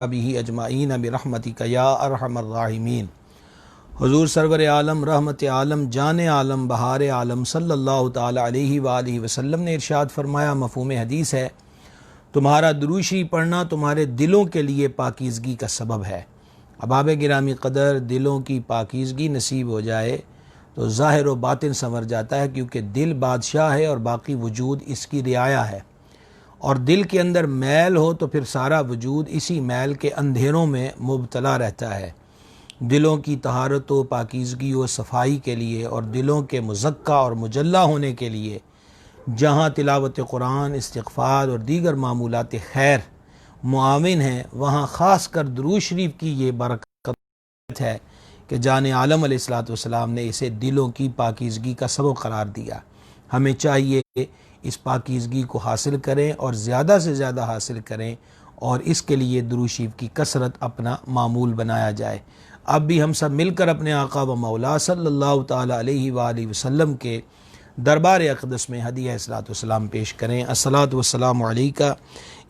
به اجمعین برحمتک یا ارحم الراحمین۔ حضور سرور عالم، رحمت عالم، جان عالم، بہار عالم صلی اللہ تعالی علیہ وآلہ وسلم نے ارشاد فرمایا، مفہوم حدیث ہے، تمہارا درود شریف پڑھنا تمہارے دلوں کے لیے پاکیزگی کا سبب ہے۔ احباب گرامی قدر، دلوں کی پاکیزگی نصیب ہو جائے تو ظاہر و باطن سنور جاتا ہے، کیونکہ دل بادشاہ ہے اور باقی وجود اس کی رعایا ہے، اور دل کے اندر میل ہو تو پھر سارا وجود اسی میل کے اندھیروں میں مبتلا رہتا ہے۔ دلوں کی طہارت و پاکیزگی و صفائی کے لیے اور دلوں کے مزکہ اور مجلہ ہونے کے لیے جہاں تلاوت قرآن، استغفار اور دیگر معمولات خیر معاون ہیں، وہاں خاص کر درود شریف کی یہ برکت ہے کہ جان عالم علیہ الصلوۃ والسلام نے اسے دلوں کی پاکیزگی کا سبب قرار دیا۔ ہمیں چاہیے اس پاکیزگی کو حاصل کریں اور زیادہ سے زیادہ حاصل کریں، اور اس کے لیے درود شریف کی کثرت اپنا معمول بنایا جائے۔ اب بھی ہم سب مل کر اپنے آقا و مولا صلی اللہ تعالی علیہ وآلہ وسلم کے دربار اقدس میں ہدیہ صلاۃ والسلام پیش کریں۔ الصلاۃ والسلام علیکہ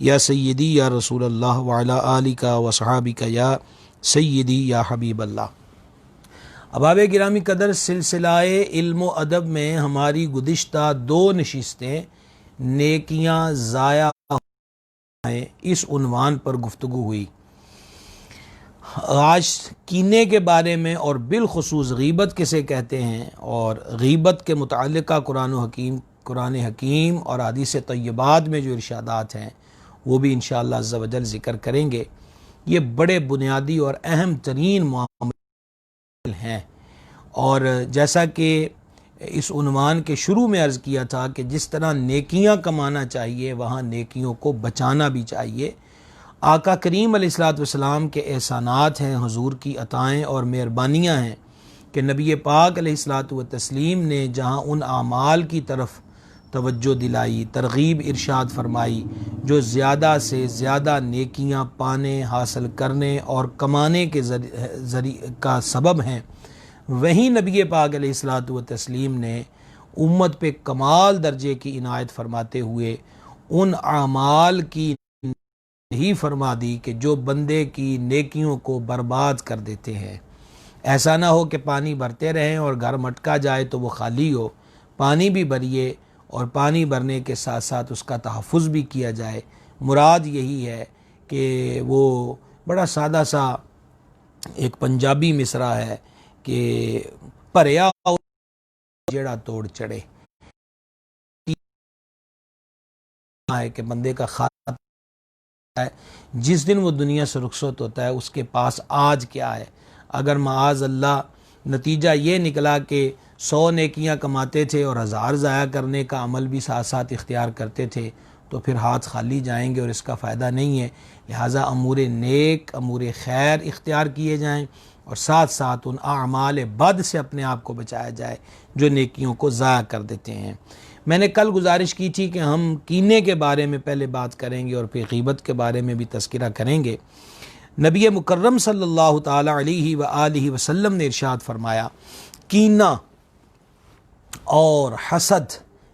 یا سیدی یا رسول اللہ وعلی آلک و صحابک یا سیدی یا حبیب اللہ۔ احباب گرامی قدر، سلسلہ علم و ادب میں ہماری گزشتہ 2 نشستیں نیکیاں ضائع ہیں، اس عنوان پر گفتگو ہوئی۔ آج کینے کے بارے میں اور بالخصوص غیبت کسے کہتے ہیں اور غیبت کے متعلقہ قرآن حکیم اور حدیث طیبات میں جو ارشادات ہیں وہ بھی انشاءاللہ عز و جل ذکر کریں گے۔ یہ بڑے بنیادی اور اہم ترین معاملے ہیں، اور جیسا کہ اس عنوان کے شروع میں عرض کیا تھا کہ جس طرح نیکیاں کمانا چاہیے وہاں نیکیوں کو بچانا بھی چاہیے۔ آقا کریم علیہ الصلوۃ والسلام کے احسانات ہیں، حضور کی عطائیں اور مہربانیاں ہیں کہ نبی پاک علیہ الصلوۃ والتسلیم نے جہاں ان اعمال کی طرف توجہ دلائی، ترغیب ارشاد فرمائی جو زیادہ سے زیادہ نیکیاں پانے، حاصل کرنے اور کمانے کے ذریعے کا سبب ہیں، وہیں نبی پاک علیہ الصلوۃ والتسلیم نے امت پہ کمال درجے کی عنایت فرماتے ہوئے ان اعمال کی ہی فرما دی کہ جو بندے کی نیکیوں کو برباد کر دیتے ہیں۔ ایسا نہ ہو کہ پانی بھرتے رہیں اور گھر مٹکا جائے تو وہ خالی ہو، پانی بھی بھریے اور پانی بھرنے کے ساتھ ساتھ اس کا تحفظ بھی کیا جائے۔ مراد یہی ہے کہ وہ بڑا سادہ سا ایک پنجابی مصرع ہے کہ بھریا جیڑا توڑ چڑھے، ہے کہ بندے کا خاتمہ ہے جس دن وہ دنیا سے رخصت ہوتا ہے اس کے پاس آج کیا ہے۔ اگر معاذ اللہ نتیجہ یہ نکلا کہ 100 نیکیاں کماتے تھے اور 1000 ضائع کرنے کا عمل بھی ساتھ ساتھ اختیار کرتے تھے تو پھر ہاتھ خالی جائیں گے اور اس کا فائدہ نہیں ہے۔ لہٰذا امور نیک، امور خیر اختیار کیے جائیں اور ساتھ ساتھ ان اعمال بد سے اپنے آپ کو بچایا جائے جو نیکیوں کو ضائع کر دیتے ہیں۔ میں نے کل گزارش کی تھی کہ ہم کینے کے بارے میں پہلے بات کریں گے اور پھر غیبت کے بارے میں بھی تذکرہ کریں گے۔ نبی مکرم صلی اللہ تعالی علیہ وآلہ وسلم نے ارشاد فرمایا، کینہ اور حسد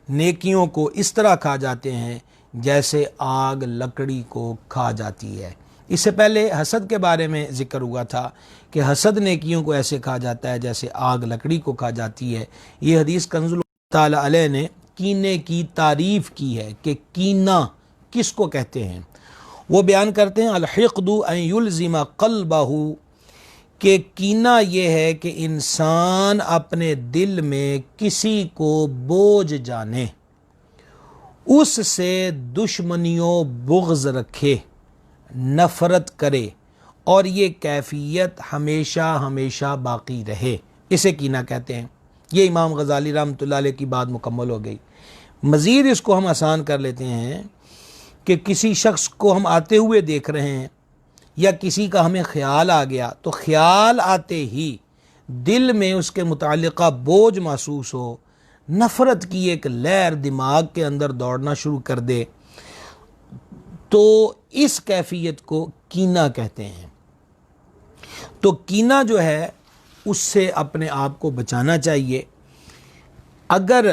نیکیوں کو اس طرح کھا جاتے ہیں جیسے آگ لکڑی کو کھا جاتی ہے۔ اس سے پہلے حسد کے بارے میں ذکر ہوا تھا کہ حسد نیکیوں کو ایسے کھا جاتا ہے جیسے آگ لکڑی کو کھا جاتی ہے۔ یہ حدیث کنز تعالی علیہ نے کینے کی تعریف کی ہے کہ کینہ کس کو کہتے ہیں۔ وہ بیان کرتے ہیں، الحقد ان یلزم قلبہ، کہ کینہ یہ ہے کہ انسان اپنے دل میں کسی کو بوجھ جانے، اس سے دشمنی و بغض رکھے، نفرت کرے، اور یہ کیفیت ہمیشہ ہمیشہ باقی رہے، اسے کینہ کہتے ہیں۔ یہ امام غزالی رحمۃ اللہ علیہ کی بات مکمل ہو گئی۔ مزید اس کو ہم آسان کر لیتے ہیں کہ کسی شخص کو ہم آتے ہوئے دیکھ رہے ہیں یا کسی کا ہمیں خیال آ گیا تو خیال آتے ہی دل میں اس کے متعلقہ بوجھ محسوس ہو، نفرت کی ایک لہر دماغ کے اندر دوڑنا شروع کر دے، تو اس کیفیت کو کینہ کہتے ہیں۔ تو کینہ جو ہے اس سے اپنے آپ کو بچانا چاہیے۔ اگر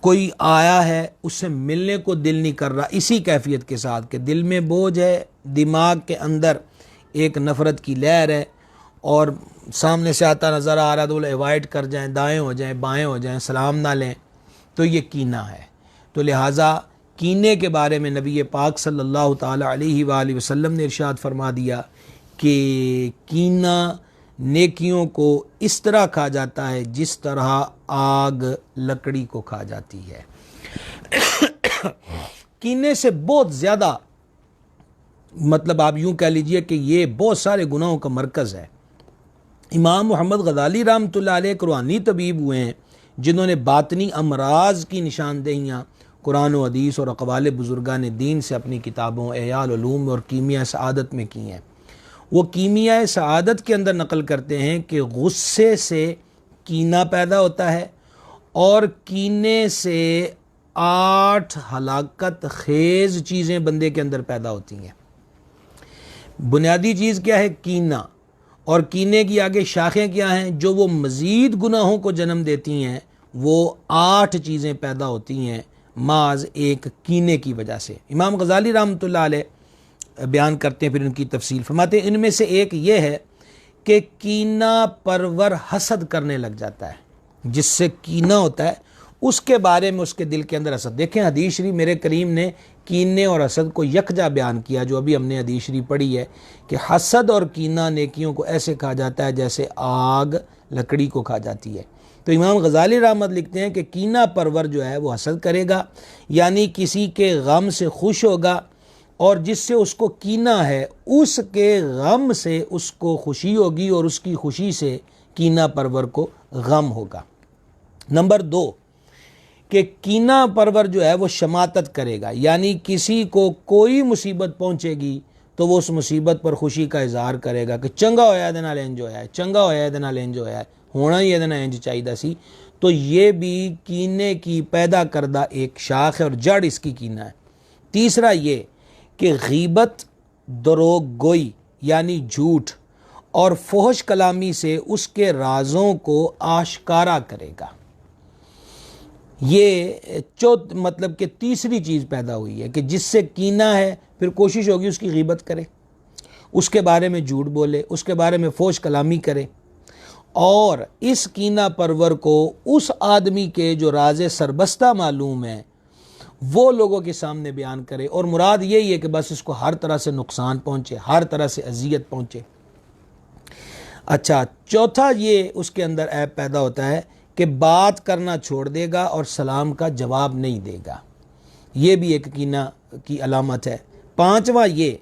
کوئی آیا ہے اس سے ملنے کو دل نہیں کر رہا اسی کیفیت کے ساتھ کہ دل میں بوجھ ہے، دماغ کے اندر ایک نفرت کی لہر ہے اور سامنے سے آتا نظر آ رہا ہے تو وہ ایوائڈ کر جائیں، دائیں ہو جائیں، بائیں ہو جائیں، سلام نہ لیں، تو یہ کینہ ہے۔ تو لہٰذا کینے کے بارے میں نبی پاک صلی اللہ تعالیٰ علیہ وآلہ وسلم نے ارشاد فرما دیا کہ کینہ نیکیوں کو اس طرح کھا جاتا ہے جس طرح آگ لکڑی کو کھا جاتی ہے۔ کینے سے بہت زیادہ، مطلب آپ یوں کہہ لیجئے کہ یہ بہت سارے گناہوں کا مرکز ہے۔ امام محمد غزالی رحمۃ اللہ علیہ قرآنی طبیب ہوئے ہیں جنہوں نے باطنی امراض کی نشاندہیاں قرآن و حدیث اور اقوال بزرگان دین سے اپنی کتابوں احیاء العلوم اور کیمیاء سعادت میں کی ہیں۔ وہ کیمیاء سعادت کے اندر نقل کرتے ہیں کہ غصے سے کینہ پیدا ہوتا ہے اور کینے سے 8 ہلاکت خیز چیزیں بندے کے اندر پیدا ہوتی ہیں۔ بنیادی چیز کیا ہے؟ کینہ، اور کینے کی آگے شاخیں کیا ہیں جو وہ مزید گناہوں کو جنم دیتی ہیں؟ وہ 8 چیزیں پیدا ہوتی ہیں محض ایک کینے کی وجہ سے۔ امام غزالی رحمۃ اللہ علیہ بیان کرتے ہیں، پھر ان کی تفصیل فرماتے ہیں، ان میں سے ایک یہ ہے کہ کینہ پرور حسد کرنے لگ جاتا ہے۔ جس سے کینہ ہوتا ہے اس کے بارے میں اس کے دل کے اندر حسد۔ دیکھیں حدیث شریف میرے کریم نے کینے اور حسد کو یکجا بیان کیا، جو ابھی ہم نے حدیث شریف پڑھی ہے کہ حسد اور کینہ نیکیوں کو ایسے کھا جاتا ہے جیسے آگ لکڑی کو کھا جاتی ہے۔ تو امام غزالی رحمت لکھتے ہیں کہ کینہ پرور جو ہے وہ حسد کرے گا، یعنی کسی کے غم سے خوش ہوگا، اور جس سے اس کو کینہ ہے اس کے غم سے اس کو خوشی ہوگی اور اس کی خوشی سے کینہ پرور کو غم ہوگا۔ نمبر 2 کہ کینہ پرور جو ہے وہ شماتت کرے گا، یعنی کسی کو کوئی مصیبت پہنچے گی تو وہ اس مصیبت پر خوشی کا اظہار کرے گا کہ چنگا ہویا دے نال انج ہویا ہے، چنگا ہویا دے نال انج ہویا ہے، ہونا ہی دے نال انج چاہیدا سی۔ تو یہ بھی کینے کی پیدا کردہ ایک شاخ ہے اور جڑ اس کی کینہ ہے۔ تیسرا یہ کہ غیبت، دروغ گوئی یعنی جھوٹ اور فحش کلامی سے اس کے رازوں کو آشکارا کرے گا۔ یہ مطلب کہ تیسری چیز پیدا ہوئی ہے کہ جس سے کینہ ہے پھر کوشش ہوگی اس کی غیبت کرے، اس کے بارے میں جھوٹ بولے، اس کے بارے میں فحش کلامی کرے، اور اس کینہ پرور کو اس آدمی کے جو راز سربستہ معلوم ہے وہ لوگوں کے سامنے بیان کرے، اور مراد یہی ہے کہ بس اس کو ہر طرح سے نقصان پہنچے، ہر طرح سے اذیت پہنچے۔ اچھا، چوتھا یہ اس کے اندر عیب پیدا ہوتا ہے کہ بات کرنا چھوڑ دے گا اور سلام کا جواب نہیں دے گا، یہ بھی ایک کینہ کی علامت ہے۔ پانچواں یہ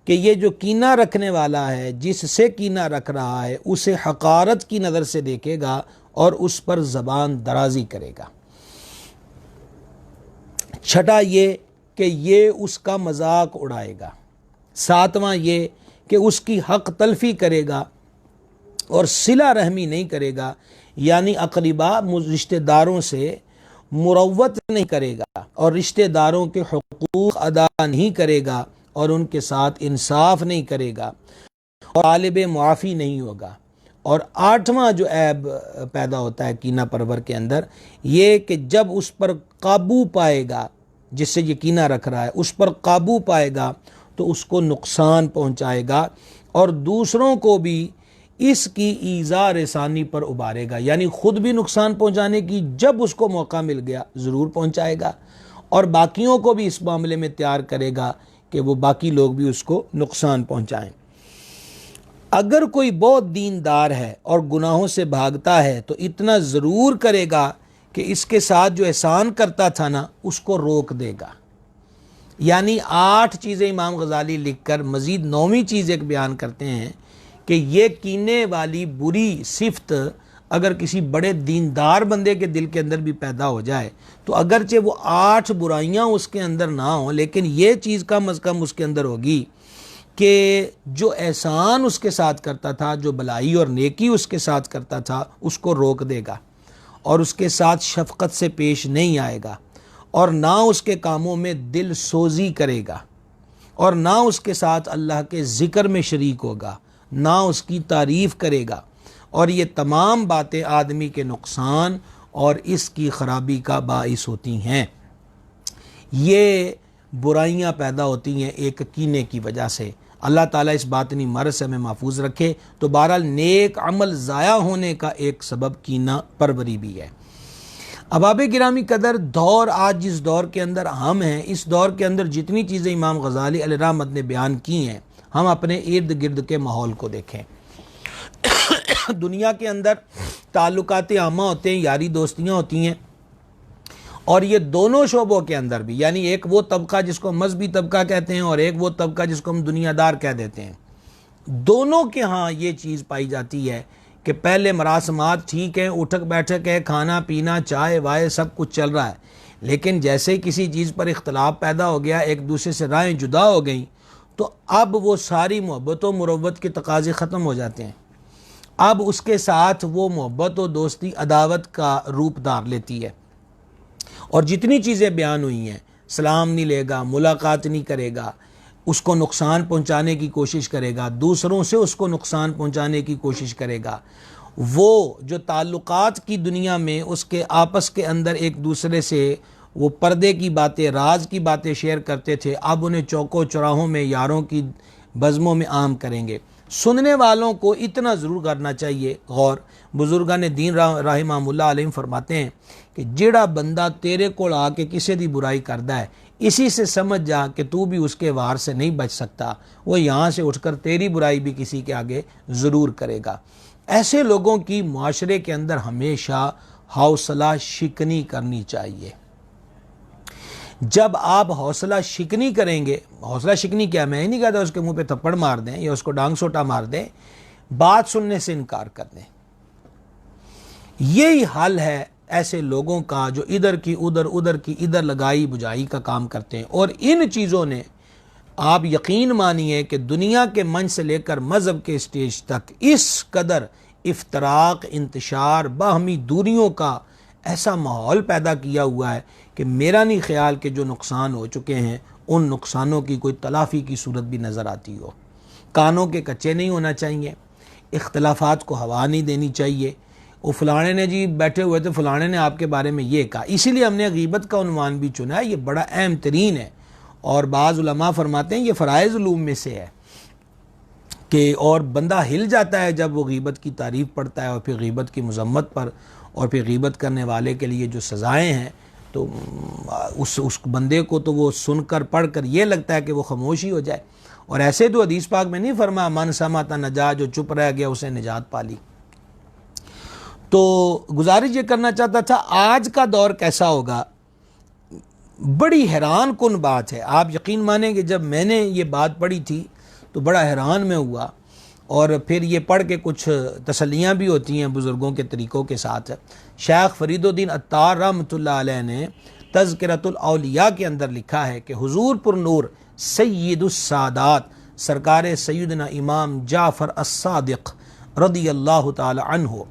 کہ یہ جو کینہ رکھنے والا ہے، جس سے کینہ رکھ رہا ہے، اسے حقارت کی نظر سے دیکھے گا اور اس پر زبان درازی کرے گا۔ چھٹا یہ کہ یہ اس کا مذاق اڑائے گا۔ ساتواں یہ کہ اس کی حق تلفی کرے گا اور صلہ رحمی نہیں کرے گا، یعنی اقربا رشتہ داروں سے مروت نہیں کرے گا اور رشتہ داروں کے حقوق ادا نہیں کرے گا اور ان کے ساتھ انصاف نہیں کرے گا اور طالب معافی نہیں ہوگا۔ اور آٹھواں جو عیب پیدا ہوتا ہے کینہ پرور کے اندر، یہ کہ جب اس پر قابو پائے گا، جس سے یہ کینہ رکھ رہا ہے اس پر قابو پائے گا تو اس کو نقصان پہنچائے گا اور دوسروں کو بھی اس کی ایذا رسانی پر ابھارے گا، یعنی خود بھی نقصان پہنچانے کی جب اس کو موقع مل گیا ضرور پہنچائے گا، اور باقیوں کو بھی اس معاملے میں تیار کرے گا کہ وہ باقی لوگ بھی اس کو نقصان پہنچائیں۔ اگر کوئی بہت دیندار ہے اور گناہوں سے بھاگتا ہے تو اتنا ضرور کرے گا کہ اس کے ساتھ جو احسان کرتا تھا نا اس کو روک دے گا۔ یعنی 8 چیزیں امام غزالی لکھ کر مزید 9ویں چیز ایک بیان کرتے ہیں کہ یہ کینے والی بری صفت اگر کسی بڑے دیندار بندے کے دل کے اندر بھی پیدا ہو جائے تو اگرچہ وہ 8 برائیاں اس کے اندر نہ ہوں، لیکن یہ چیز کم از کم اس کے اندر ہوگی کہ جو احسان اس کے ساتھ کرتا تھا، جو بلائی اور نیکی اس کے ساتھ کرتا تھا، اس کو روک دے گا اور اس کے ساتھ شفقت سے پیش نہیں آئے گا، اور نہ اس کے کاموں میں دل سوزی کرے گا، اور نہ اس کے ساتھ اللہ کے ذکر میں شریک ہوگا، نہ اس کی تعریف کرے گا، اور یہ تمام باتیں آدمی کے نقصان اور اس کی خرابی کا باعث ہوتی ہیں۔ یہ برائیاں پیدا ہوتی ہیں ایک کینے کی وجہ سے۔ اللہ تعالیٰ اس باطنی مرض سے ہمیں محفوظ رکھے۔ تو بہرحال نیک عمل ضائع ہونے کا ایک سبب کینہ پروری بھی ہے۔ احباب گرامی قدر، دور آج جس دور کے اندر ہم ہیں، اس دور کے اندر جتنی چیزیں امام غزالی علیہ رحمت نے بیان کی ہیں، ہم اپنے ارد گرد کے ماحول کو دیکھیں۔ دنیا کے اندر تعلقات عامہ ہوتے ہیں، یاری دوستیاں ہوتی ہیں، اور یہ دونوں شعبوں کے اندر بھی، یعنی ایک وہ طبقہ جس کو مذہبی طبقہ کہتے ہیں اور ایک وہ طبقہ جس کو ہم دنیا دار کہہ دیتے ہیں، دونوں کے ہاں یہ چیز پائی جاتی ہے کہ پہلے مراسمات ٹھیک ہیں، اٹھک بیٹھک ہے، کھانا پینا، چائے وائے سب کچھ چل رہا ہے، لیکن جیسے کسی چیز پر اختلاف پیدا ہو گیا، ایک دوسرے سے رائیں جدا ہو گئیں، تو اب وہ ساری محبت و مروت کے تقاضے ختم ہو جاتے ہیں۔ اب اس کے ساتھ وہ محبت و دوستی عداوت کا روپ دھار لیتی ہے، اور جتنی چیزیں بیان ہوئی ہیں، سلام نہیں لے گا، ملاقات نہیں کرے گا، اس کو نقصان پہنچانے کی کوشش کرے گا، دوسروں سے اس کو نقصان پہنچانے کی کوشش کرے گا، وہ جو تعلقات کی دنیا میں اس کے آپس کے اندر ایک دوسرے سے وہ پردے کی باتیں، راز کی باتیں شیئر کرتے تھے، اب انہیں چوکوں چوراہوں میں یاروں کی بزموں میں عام کریں گے۔ سننے والوں کو اتنا ضرور کرنا چاہیے غور، بزرگان دین رحمہ اللہ علیہ فرماتے ہیں کہ جڑا بندہ تیرے کو آ کے کسی دی برائی کردا ہے، اسی سے سمجھ جا کہ تو بھی اس کے وار سے نہیں بچ سکتا، وہ یہاں سے اٹھ کر تیری برائی بھی کسی کے آگے ضرور کرے گا۔ ایسے لوگوں کی معاشرے کے اندر ہمیشہ حوصلہ شکنی کرنی چاہیے۔ جب آپ حوصلہ شکنی کریں گے، حوصلہ شکنی کیا، میں نہیں کہتا اس کے منہ پہ تھپڑ مار دیں یا اس کو ڈانگ سوٹا مار دیں، بات سننے سے انکار کر دیں۔ یہی حل ہے ایسے لوگوں کا جو ادھر کی ادھر، ادھر کی ادھر لگائی بجائی کا کام کرتے ہیں، اور ان چیزوں نے آپ یقین مانیے کہ دنیا کے منچ سے لے کر مذہب کے اسٹیج تک اس قدر افتراق، انتشار، باہمی دوریوں کا ایسا ماحول پیدا کیا ہوا ہے کہ میرا نہیں خیال کہ جو نقصان ہو چکے ہیں ان نقصانوں کی کوئی تلافی کی صورت بھی نظر آتی ہو۔ کانوں کے کچے نہیں ہونا چاہیے، اختلافات کو ہوا نہیں دینی چاہیے۔ وہ فلانے نے جی بیٹھے ہوئے تھے، فلانے نے آپ کے بارے میں یہ کہا، اسی لیے ہم نے غیبت کا عنوان بھی چنا ہے، یہ بڑا اہم ترین ہے، اور بعض علماء فرماتے ہیں یہ فرائض علوم میں سے ہے کہ، اور بندہ ہل جاتا ہے جب وہ غیبت کی تعریف پڑھتا ہے اور پھر غیبت کی مذمت پر، اور پھر غیبت کرنے والے کے لیے جو سزائیں ہیں، تو اس بندے کو تو وہ سن کر پڑھ کر یہ لگتا ہے کہ وہ خاموش ہی ہو جائے، اور ایسے تو حدیث پاک میں نہیں فرمایا من سمعت نجا، جو چپ رہ گیا اسے نجات پالی۔ تو گزارش یہ کرنا چاہتا تھا، آج کا دور کیسا ہوگا، بڑی حیران کن بات ہے۔ آپ یقین مانیں کہ جب میں نے یہ بات پڑھی تھی تو بڑا حیران میں ہوا، اور پھر یہ پڑھ کے کچھ تسلیاں بھی ہوتی ہیں بزرگوں کے طریقوں کے ساتھ۔ شیخ فرید الدین عطار رحمۃ اللہ علیہ نے تذکرۃ الاولیاء کے اندر لکھا ہے کہ حضور پر نور سید السادات سرکار سیدنا امام جعفر الصادق رضی اللہ تعالی عنہ،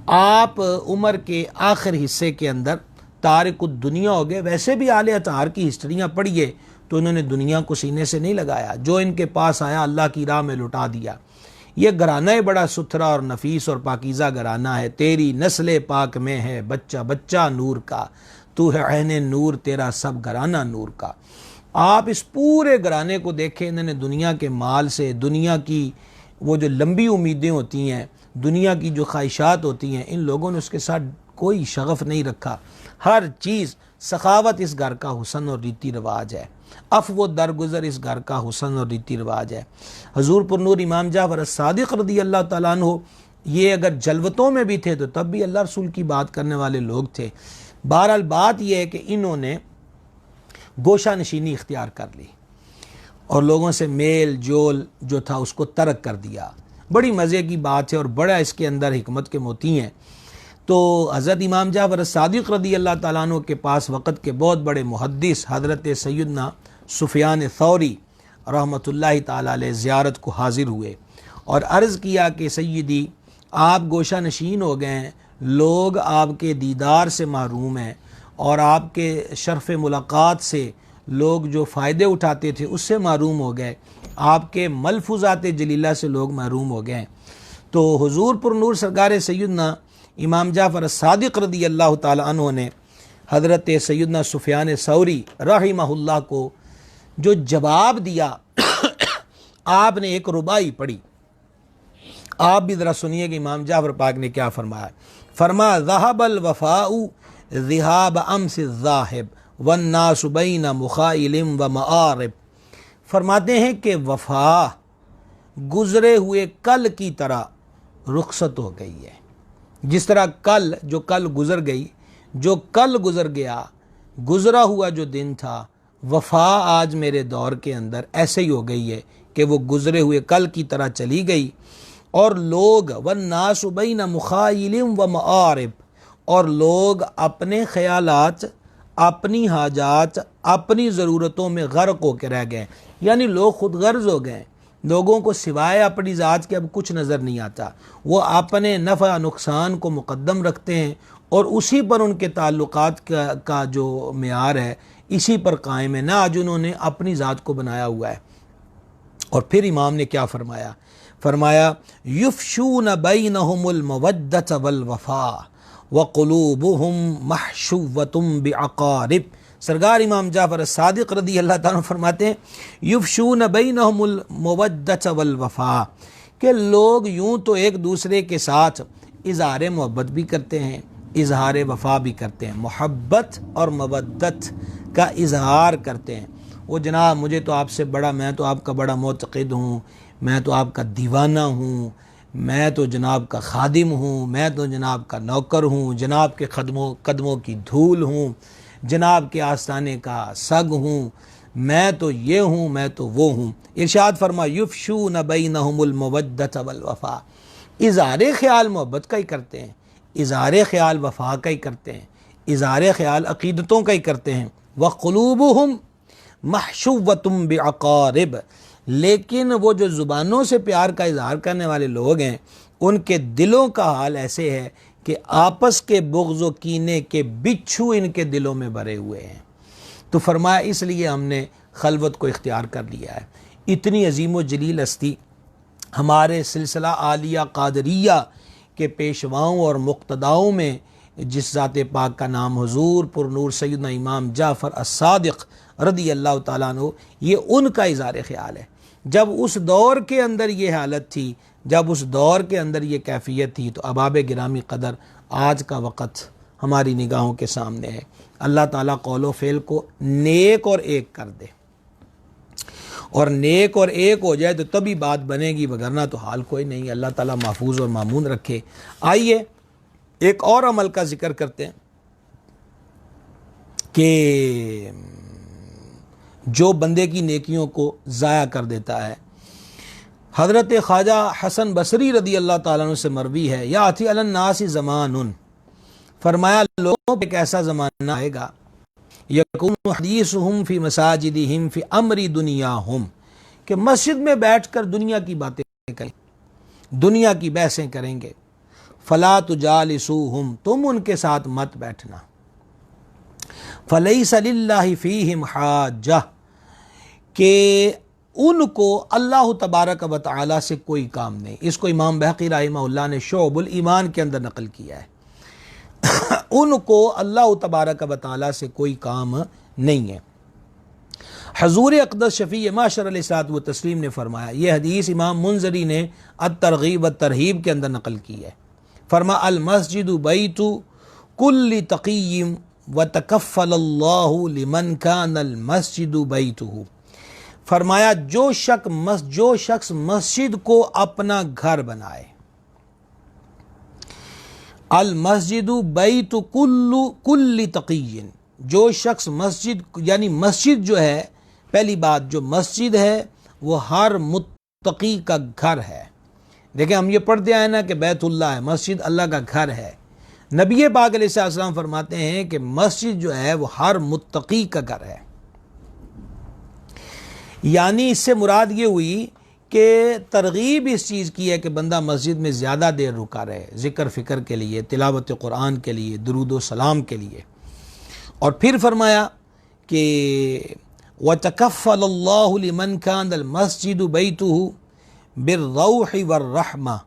آپ عمر کے آخر حصے کے اندر تارک الدنیا ہو گئے۔ ویسے بھی آل اطہار کی ہسٹریاں پڑھیے تو انہوں نے دنیا کو سینے سے نہیں لگایا، جو ان کے پاس آیا اللہ کی راہ میں لٹا دیا۔ یہ گھرانہ بڑا ستھرا اور نفیس اور پاکیزہ گھرانہ ہے، تیری نسل پاک میں ہے بچہ بچہ نور کا، تو ہے عین نور تیرا سب گھرانہ نور کا۔ آپ اس پورے گھرانے کو دیکھیں، انہوں نے دنیا کے مال سے، دنیا کی وہ جو لمبی امیدیں ہوتی ہیں، دنیا کی جو خواہشات ہوتی ہیں، ان لوگوں نے اس کے ساتھ کوئی شغف نہیں رکھا۔ ہر چیز، سخاوت اس گھر کا حسن اور ریتی رواج ہے، عفو و درگزر اس گھر کا حسن اور ریتی رواج ہے۔ حضور پر نور امام جعفر الصادق رضی اللہ تعالیٰ عنہ یہ اگر جلوتوں میں بھی تھے تو تب بھی اللہ رسول کی بات کرنے والے لوگ تھے۔ بہرحال بات یہ ہے کہ انہوں نے گوشہ نشینی اختیار کر لی اور لوگوں سے میل جول جو تھا اس کو ترک کر دیا۔ بڑی مزے کی بات ہے اور بڑا اس کے اندر حکمت کے موتی ہیں۔ تو حضرت امام جعفر الصادق رضی اللہ تعالیٰ عنہ کے پاس وقت کے بہت بڑے محدث حضرت سیدنا سفیان ثوری رحمۃ اللہ تعالیٰ علیہ زیارت کو حاضر ہوئے اور عرض کیا کہ سیدی آپ گوشہ نشین ہو گئے ہیں، لوگ آپ کے دیدار سے محروم ہیں، اور آپ کے شرف ملاقات سے لوگ جو فائدے اٹھاتے تھے اس سے محروم ہو گئے، آپ کے ملفوظات جلیلہ سے لوگ محروم ہو گئے ہیں۔ تو حضور پر نور سرکار سیدنا امام جعفر الصادق رضی اللہ تعالی عنہ نے حضرت سیدنا سفیان ثوری رحمہ اللہ کو جو جواب دیا آپ نے ایک ربائی پڑھی. آپ بھی ذرا سنیے کہ امام جعفر پاک نے کیا فرمایا. فرمایا ذہب الوفاء ذہاب امس الذاہب والناس بین مخائل و معارب. فرماتے ہیں کہ وفا گزرے ہوئے کل کی طرح رخصت ہو گئی ہے. جس طرح کل گزر گئی، جو کل گزر گیا، گزرا ہوا جو دن تھا، وفا آج میرے دور کے اندر ایسے ہی ہو گئی ہے کہ وہ گزرے ہوئے کل کی طرح چلی گئی. اور لوگ والناس بین مخائل و معارب، اور لوگ اپنے خیالات، اپنی حاجات، اپنی ضرورتوں میں غرق ہو کے رہ گئے. یعنی لوگ خود غرض ہو گئے، لوگوں کو سوائے اپنی ذات کے اب کچھ نظر نہیں آتا. وہ اپنے نفع نقصان کو مقدم رکھتے ہیں اور اسی پر ان کے تعلقات کا جو معیار ہے اسی پر قائم ہے، نہ آج انہوں نے اپنی ذات کو بنایا ہوا ہے. اور پھر امام نے کیا فرمایا یفشون بینہم المودۃ والوفاء وقلوبہم محشوۃ بعقارب. سرکار امام جعفر صادق رضی اللہ تعالیٰ فرماتے ہیں یفشون بینہم المودۃ والوفاء، کہ لوگ یوں تو ایک دوسرے کے ساتھ اظہار محبت بھی کرتے ہیں، اظہار وفا بھی کرتے ہیں، محبت اور مودت کا اظہار کرتے ہیں. وہ جناب مجھے تو آپ سے بڑا، میں تو آپ کا بڑا معتقد ہوں، میں تو آپ کا دیوانہ ہوں، میں تو جناب کا خادم ہوں، میں تو جناب کا نوکر ہوں، جناب کے قدموں کی دھول ہوں، جناب کے آستانے کا سگ ہوں، میں تو یہ ہوں، میں تو وہ ہوں. ارشاد فرما یفشون بینہم المودۃ والوفاء، اظہار خیال محبت کا ہی کرتے ہیں، اظہار خیال وفا کا ہی کرتے ہیں، اظہار خیال عقیدتوں کا ہی کرتے ہیں. وقلوبہم محشوۃ بعقارب، لیکن وہ جو زبانوں سے پیار کا اظہار کرنے والے لوگ ہیں ان کے دلوں کا حال ایسے ہے کہ آپس کے بغض و کینے کے بچھو ان کے دلوں میں بھرے ہوئے ہیں. تو فرمایا اس لیے ہم نے خلوت کو اختیار کر لیا ہے. اتنی عظیم و جلیل ہستی ہمارے سلسلہ عالیہ قادریہ کے پیشواؤں اور مقتداؤں میں جس ذات پاک کا نام حضور پر نور سیدنا امام جعفر الصادق رضی اللہ تعالیٰ عنہ، یہ ان کا اظہار خیال ہے. جب اس دور کے اندر یہ حالت تھی، جب اس دور کے اندر یہ کیفیت تھی، تو احباب گرامی قدر آج کا وقت ہماری نگاہوں کے سامنے ہے. اللہ تعالیٰ قول و فعل کو نیک اور ایک کر دے، اور نیک اور ایک ہو جائے تو تبھی بات بنے گی، وگرنہ تو حال کوئی نہیں. اللہ تعالیٰ محفوظ اور مامون رکھے. آئیے ایک اور عمل کا ذکر کرتے ہیں کہ جو بندے کی نیکیوں کو ضائع کر دیتا ہے. حضرت خواجہ حسن بصری رضی اللہ تعالیٰ عنہ سے مروی ہے یاتی علی الناس زمان، فرمایا لوگوں پہ ایک ایسا زمانہ آئے گا یکون حدیثہم فی مساجدہم فی امر دنیاہم، کہ مسجد میں بیٹھ کر دنیا کی باتیں کریں، دنیا کی بحثیں کریں گے. فلا تجالسوہم، تم ان کے ساتھ مت بیٹھنا. فلیس للہ فیہم حاجہ، کہ ان کو اللہ تبارک و تعالی سے کوئی کام نہیں. اس کو امام بہقی رحمہ اللہ نے شعب الایمان کے اندر نقل کیا ہے. ان کو اللہ تبارک و تعالی سے کوئی کام نہیں ہے. حضور اقدس شفیع معاشر علیہ الصلوۃ والتسلیم نے فرمایا، یہ حدیث امام منذری نے الترغیب والترہیب کے اندر نقل کی ہے. فرما المسجد بیت کل تقی وتکفل اللہ لمن کان المسجد بیتہ. فرمایا جو شخص مسجد کو اپنا گھر بنائے، المسجد بیت کل تقی، جو شخص مسجد، یعنی مسجد جو ہے، پہلی بات جو مسجد ہے وہ ہر متقی کا گھر ہے. دیکھیں ہم یہ پڑھتے آئے نا کہ بیت اللہ ہے، مسجد اللہ کا گھر ہے. نبی پاک علیہ السلام فرماتے ہیں کہ مسجد جو ہے وہ ہر متقی کا گھر ہے. یعنی اس سے مراد یہ ہوئی کہ ترغیب اس چیز کی ہے کہ بندہ مسجد میں زیادہ دیر رکا رہے، ذکر فکر کے لیے، تلاوت قرآن کے لیے، درود و سلام کے لیے. اور پھر فرمایا کہ وَتَكَفَّلَ اللَّهُ لِمَنْ كَانَ الْمَسْجِدُ بَيْتُهُ بِالرَّوْحِ وَالرَّحْمَةِ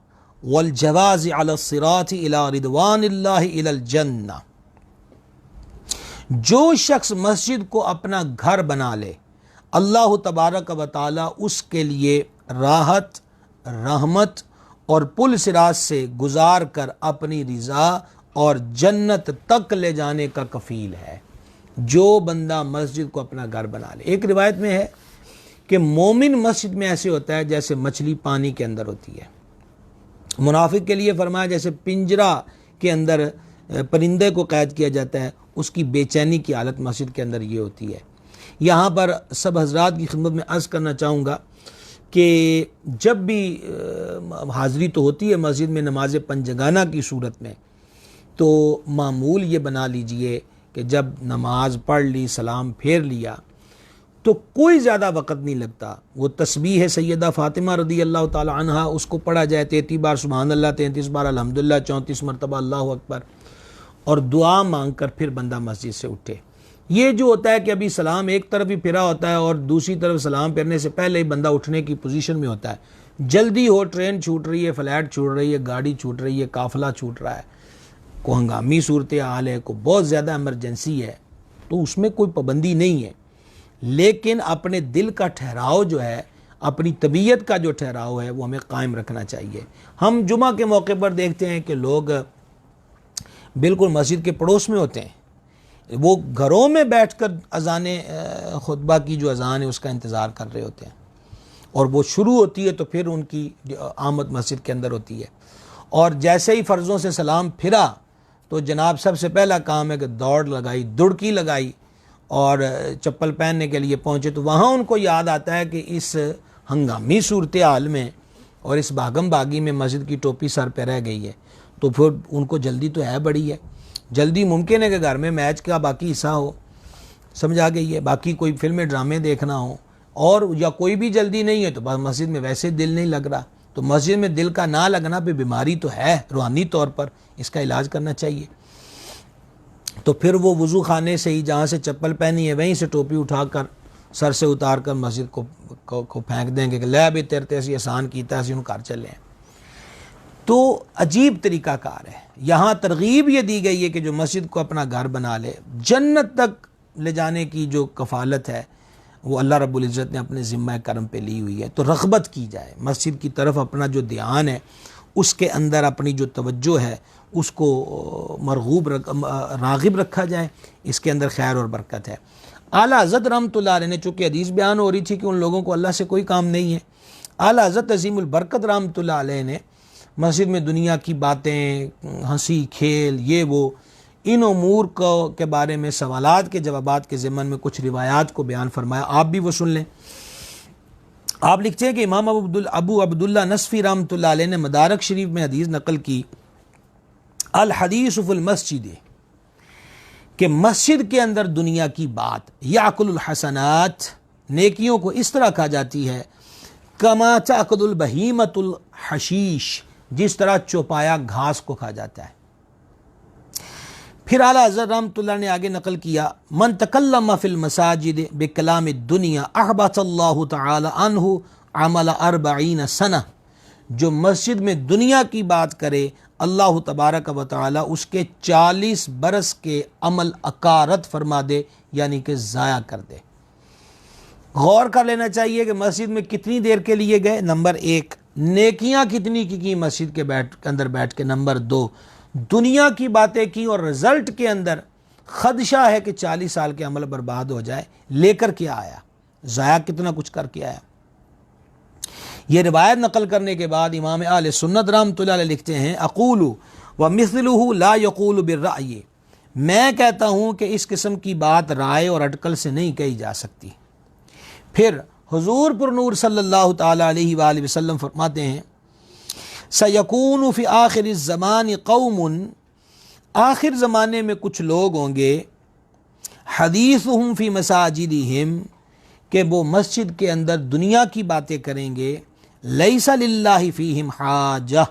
وَالْجَوَازِ عَلَى الصِّرَاطِ إِلَى رِضْوَانِ اللَّهِ إِلَى الْجَنَّةِ. جو شخص مسجد کو اپنا گھر بنا لے، اللہ تبارک و تعالی اس کے لیے راحت، رحمت اور پل صراط سے گزار کر اپنی رضا اور جنت تک لے جانے کا کفیل ہے، جو بندہ مسجد کو اپنا گھر بنا لے۔ ایک روایت میں ہے کہ مومن مسجد میں ایسے ہوتا ہے جیسے مچھلی پانی کے اندر ہوتی ہے۔ منافق کے لیے فرمایا جیسے پنجرہ کے اندر پرندے کو قید کیا جاتا ہے، اس کی بے چینی کی حالت مسجد کے اندر یہ ہوتی ہے۔ یہاں پر سب حضرات کی خدمت میں عرض کرنا چاہوں گا کہ جب بھی حاضری تو ہوتی ہے مسجد میں نماز پنجگانہ کی صورت میں، تو معمول یہ بنا لیجئے کہ جب نماز پڑھ لی، سلام پھیر لیا، تو کوئی زیادہ وقت نہیں لگتا، وہ تسبیح سیدہ فاطمہ رضی اللہ تعالی عنہ اس کو پڑھا جائے 33 بار سبحان اللہ، 33 بار الحمدللہ، 34 مرتبہ اللہ اکبر، اور دعا مانگ کر پھر بندہ مسجد سے اٹھے۔ یہ جو ہوتا ہے کہ ابھی سلام ایک طرف ہی پھرا ہوتا ہے اور دوسری طرف سلام پھرنے سے پہلے ہی بندہ اٹھنے کی پوزیشن میں ہوتا ہے، جلدی ہو، ٹرین چھوٹ رہی ہے، فلائٹ چھوٹ رہی ہے، گاڑی چھوٹ رہی ہے، قافلہ چھوٹ رہا ہے، کو ہنگامی صورتحال ہے، کو بہت زیادہ ایمرجنسی ہے، تو اس میں کوئی پابندی نہیں ہے، لیکن اپنے دل کا ٹھہراؤ جو ہے، اپنی طبیعت کا جو ٹھہراؤ ہے، وہ ہمیں قائم رکھنا چاہیے۔ ہم جمعہ کے موقع پر دیکھتے ہیں کہ لوگ بالکل مسجد کے پڑوس میں ہوتے ہیں، وہ گھروں میں بیٹھ کر اذان خطبہ کی جو اذان ہے اس کا انتظار کر رہے ہوتے ہیں، اور وہ شروع ہوتی ہے تو پھر ان کی آمد مسجد کے اندر ہوتی ہے، اور جیسے ہی فرضوں سے سلام پھرا تو جناب سب سے پہلا کام ہے کہ دوڑ لگائی، دڑکی لگائی اور چپل پہننے کے لیے پہنچے، تو وہاں ان کو یاد آتا ہے کہ اس ہنگامی صورتحال میں اور اس بھاگم بھاگی میں مسجد کی ٹوپی سر پہ رہ گئی ہے، تو پھر ان کو جلدی تو ہے بڑی ہے، جلدی ممکن ہے کہ گھر میں میچ کا باقی حصہ ہو، سمجھا گئی ہے، باقی کوئی فلمیں ڈرامے دیکھنا ہو، اور یا کوئی بھی جلدی نہیں ہے تو بس مسجد میں ویسے دل نہیں لگ رہا، تو مسجد میں دل کا نہ لگنا پہ بیماری تو ہے روحانی طور پر، اس کا علاج کرنا چاہیے۔ تو پھر وہ وضو خانے سے ہی جہاں سے چپل پہنی ہے وہیں سے ٹوپی اٹھا کر سر سے اتار کر مسجد کو پھینک دیں گے کہ لے بھی تیرے تیسی آسان کیتا ہے، گھر چلے ہیں۔ تو عجیب طریقہ کار ہے۔ یہاں ترغیب یہ دی گئی ہے کہ جو مسجد کو اپنا گھر بنا لے، جنت تک لے جانے کی جو کفالت ہے وہ اللہ رب العزت نے اپنے ذمہ کرم پہ لی ہوئی ہے، تو رغبت کی جائے مسجد کی طرف، اپنا جو دھیان ہے اس کے اندر اپنی جو توجہ ہے اس کو راغب رکھا جائے، اس کے اندر خیر اور برکت ہے۔ اعلیٰ حضرت رحمۃ اللہ علیہ نے، چونکہ حدیث بیان ہو رہی تھی کہ ان لوگوں کو اللہ سے کوئی کام نہیں ہے، اعلیٰ حضرت عظیم البرکت رحمۃ اللہ علیہ نے مسجد میں دنیا کی باتیں، ہنسی کھیل، یہ وہ، ان امور کے بارے میں سوالات کے جوابات کے ضمن میں کچھ روایات کو بیان فرمایا، آپ بھی وہ سن لیں۔ آپ لکھتے ہیں کہ امام ابو عبداللہ نصفی رحمۃ اللہ علیہ نے مدارک شریف میں حدیث نقل کی، الحدیث فی المسجد، کہ مسجد کے اندر دنیا کی بات، یاکل الحسنات، نیکیوں کو اس طرح کھا جاتی ہے، کما تاکل البہیمۃ الحشیش، جس طرح چوپایا گھاس کو کھا جاتا ہے۔ پھر اعلیٰ حضرت رحمۃ اللہ نے آگے نقل کیا، من تکلم فی المساجد بکلام الدنیا احبط اللہ تعالی عنہ عمل 40 سنہ، جو مسجد میں دنیا کی بات کرے اللہ تبارک و تعالی اس کے 40 برس کے عمل اکارت فرما دے، یعنی کہ ضائع کر دے۔ غور کر لینا چاہیے کہ مسجد میں کتنی دیر کے لیے گئے، نمبر 1، نیکیاں کتنی کی مسجد کے اندر بیٹھ کے، نمبر 2، دنیا کی باتیں کی اور رزلٹ کے اندر خدشہ ہے کہ 40 سال کے عمل برباد ہو جائے، لے کر کیا آیا، ضائع کتنا کچھ کر کے آیا۔ یہ روایت نقل کرنے کے بعد امام اہل سنت رحمۃ اللہ علیہ لکھتے ہیں، اقول ومثلہ لا یقول بالرأی، میں کہتا ہوں کہ اس قسم کی بات رائے اور اٹکل سے نہیں کہی جا سکتی۔ پھر حضور پر نور صلی اللہ تعالی علیہ وآلہ وسلم فرماتے ہیں، سیکون فی آخر الزمان قوم، آخر زمانے میں کچھ لوگ ہوں گے، حدیثہم فی مساجدہم، کہ وہ مسجد کے اندر دنیا کی باتیں کریں گے، لیس للہ فیہم حاجہ،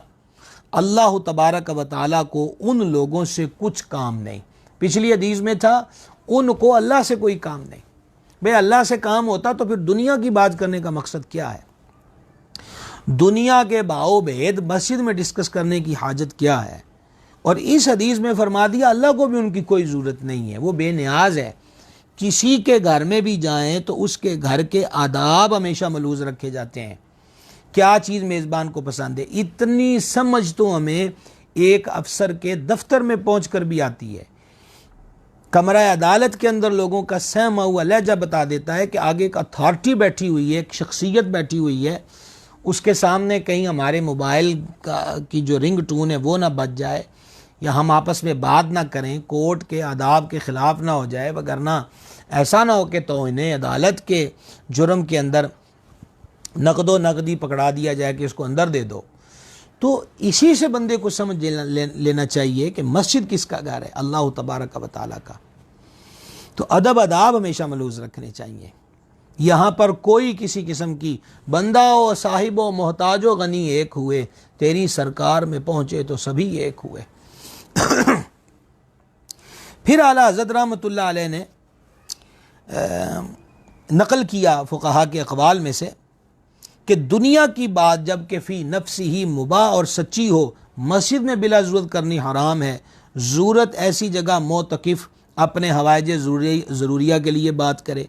اللہ تبارک و تعالیٰ کو ان لوگوں سے کچھ کام نہیں۔ پچھلی حدیث میں تھا ان کو اللہ سے کوئی کام نہیں، بھئی اللہ سے کام ہوتا تو پھر دنیا کی بات کرنے کا مقصد کیا ہے؟ دنیا کے باؤ بھید مسجد میں ڈسکس کرنے کی حاجت کیا ہے؟ اور اس حدیث میں فرما دیا اللہ کو بھی ان کی کوئی ضرورت نہیں ہے، وہ بے نیاز ہے، کسی کے گھر میں بھی جائیں تو اس کے گھر کے آداب ہمیشہ ملحوظ رکھے جاتے ہیں، کیا چیز میزبان کو پسند ہے۔ اتنی سمجھ تو ہمیں ایک افسر کے دفتر میں پہنچ کر بھی آتی ہے۔ کمرہ عدالت کے اندر لوگوں کا سہما ہوا لہجہ بتا دیتا ہے کہ آگے ایک اتھارٹی بیٹھی ہوئی ہے، ایک شخصیت بیٹھی ہوئی ہے، اس کے سامنے کہیں ہمارے موبائل کی جو رنگ ٹون ہے وہ نہ بج جائے، یا ہم آپس میں بات نہ کریں، کورٹ کے آداب کے خلاف نہ ہو جائے، وگرنہ ایسا نہ ہو کہ توہین عدالت کے جرم کے اندر نقد و نقدی پکڑا دیا جائے کہ اس کو اندر دے دو۔ تو اسی سے بندے کو سمجھ لینا چاہیے کہ مسجد کس کا گھر ہے؟ اللہ تبارک و تعالیٰ کا۔ تو ادب آداب ہمیشہ ملحوظ رکھنے چاہیے۔ یہاں پر کوئی کسی قسم کی بندہ و صاحب و محتاج و غنی ایک ہوئے، تیری سرکار میں پہنچے تو سبھی ایک ہوئے۔ پھر اعلیٰ حضرت رحمۃ اللہ علیہ نے نقل کیا فقہا کے اقوال میں سے کہ دنیا کی بات جب کہ فی نفس ہی مباح اور سچی ہو، مسجد میں بلا ضرورت کرنی حرام ہے۔ ضرورت ایسی جگہ معتکف اپنے حوائج ضروریہ کے لیے بات کرے۔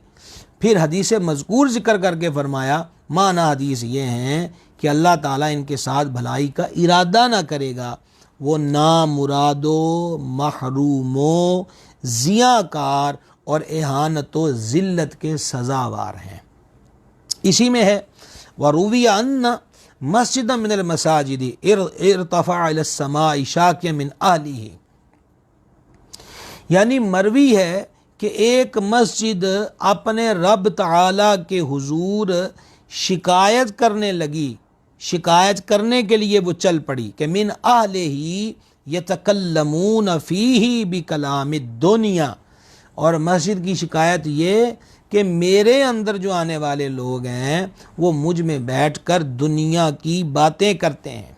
پھر حدیث مذکور ذکر کر کے فرمایا، معنی حدیث یہ ہیں کہ اللہ تعالیٰ ان کے ساتھ بھلائی کا ارادہ نہ کرے گا، وہ نامرادو، محرومو، زیاں کار اور اہانت و ذلت کے سزاوار ہیں۔ اسی میں ہے وَرُوِيَ أَنَّ مَسْجِدًا مِنَ الْمَسَاجِدِ ارتفع إِلَى السَّمَاءِ شَاكِيًا مِنْ أَهْلِهِ، یعنی مروی ہے کہ ایک مسجد اپنے رب تعالیٰ کے حضور شکایت کرنے لگی، شکایت کرنے کے لیے وہ چل پڑی کہ من اہلہ یتکلمون فیہ بکلام الدنیا، اور مسجد کی شکایت یہ کہ میرے اندر جو آنے والے لوگ ہیں وہ مجھ میں بیٹھ کر دنیا کی باتیں کرتے ہیں۔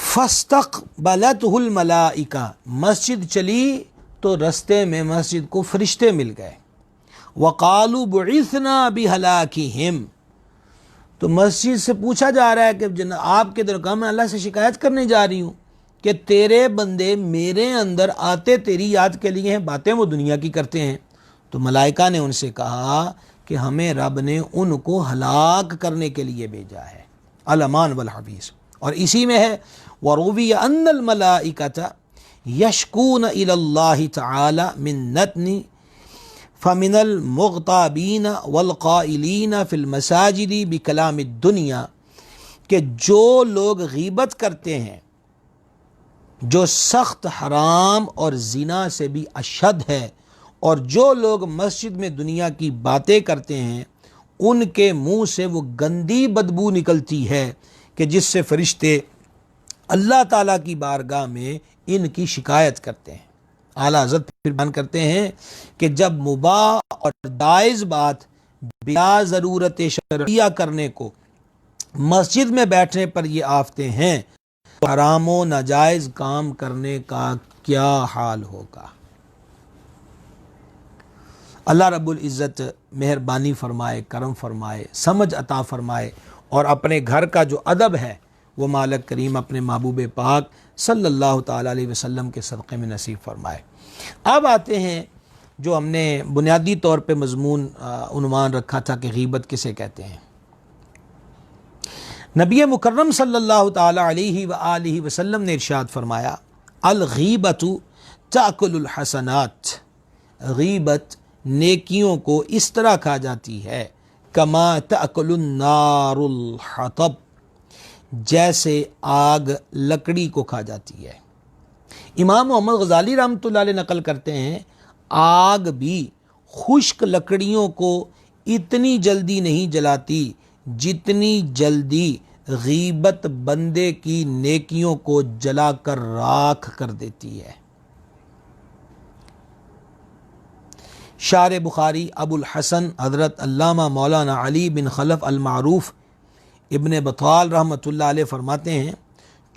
فاستقبلتہ الملائکہ، مسجد چلی تو رستے میں مسجد کو فرشتے مل گئے۔ وقالوا بعثنا بہلاکہم، تو مسجد سے پوچھا جا رہا ہے کہ آپ کے درگاہ میں اللہ سے شکایت کرنے جا رہی ہوں کہ تیرے بندے میرے اندر آتے تیری یاد کے لیے ہیں، باتیں وہ دنیا کی کرتے ہیں۔ تو ملائکہ نے ان سے کہا کہ ہمیں رب نے ان کو ہلاک کرنے کے لیے بھیجا ہے، الامان والحفیظ۔ اور اسی میں ہے وَرُوِيَ أَنَّ الْمَلَائِكَةَ يَشْكُونَ إِلَى اللَّهِ تَعَالَى مِن نَتْنِ فَمِنَ الْمُغْتَابِينَ وَالْقَائِلِينَ فِي الْمَسَاجِدِ بِكَلَامِ الدُّنْيَا، کہ جو لوگ غیبت کرتے ہیں، جو سخت حرام اور زنا سے بھی اشد ہے، اور جو لوگ مسجد میں دنیا کی باتیں کرتے ہیں، ان کے منہ سے وہ گندی بدبو نکلتی ہے کہ جس سے فرشتے اللہ تعالیٰ کی بارگاہ میں ان کی شکایت کرتے ہیں۔ اعلیٰ حضرت پھر بیان کرتے ہیں کہ جب مباح اور جائز بات بلا ضرورت شرعیہ کرنے کو مسجد میں بیٹھنے پر یہ آفتے ہیں، تو حرام و ناجائز کام کرنے کا کیا حال ہوگا۔ اللہ رب العزت مہربانی فرمائے، کرم فرمائے، سمجھ عطا فرمائے، اور اپنے گھر کا جو ادب ہے وہ مالک کریم اپنے محبوب پاک صلی اللہ تعالیٰ علیہ وسلم کے صدقے میں نصیب فرمائے۔ اب آتے ہیں جو ہم نے بنیادی طور پہ مضمون عنوان رکھا تھا کہ غیبت کسے کہتے ہیں۔ نبی مکرم صلی اللہ تعالیٰ علیہ وآلہ وسلم نے ارشاد فرمایا، الغیبت تأکل الحسنات، غیبت نیکیوں کو اس طرح کھا جاتی ہے، کما تأکل النار الحطب، جیسے آگ لکڑی کو کھا جاتی ہے۔ امام محمد غزالی رحمۃ اللہ علیہ نقل کرتے ہیں، آگ بھی خشک لکڑیوں کو اتنی جلدی نہیں جلاتی جتنی جلدی غیبت بندے کی نیکیوں کو جلا کر راکھ کر دیتی ہے۔ شارح بخاری ابو الحسن حضرت علامہ مولانا علی بن خلف المعروف ابن بطال رحمۃ اللہ علیہ فرماتے ہیں،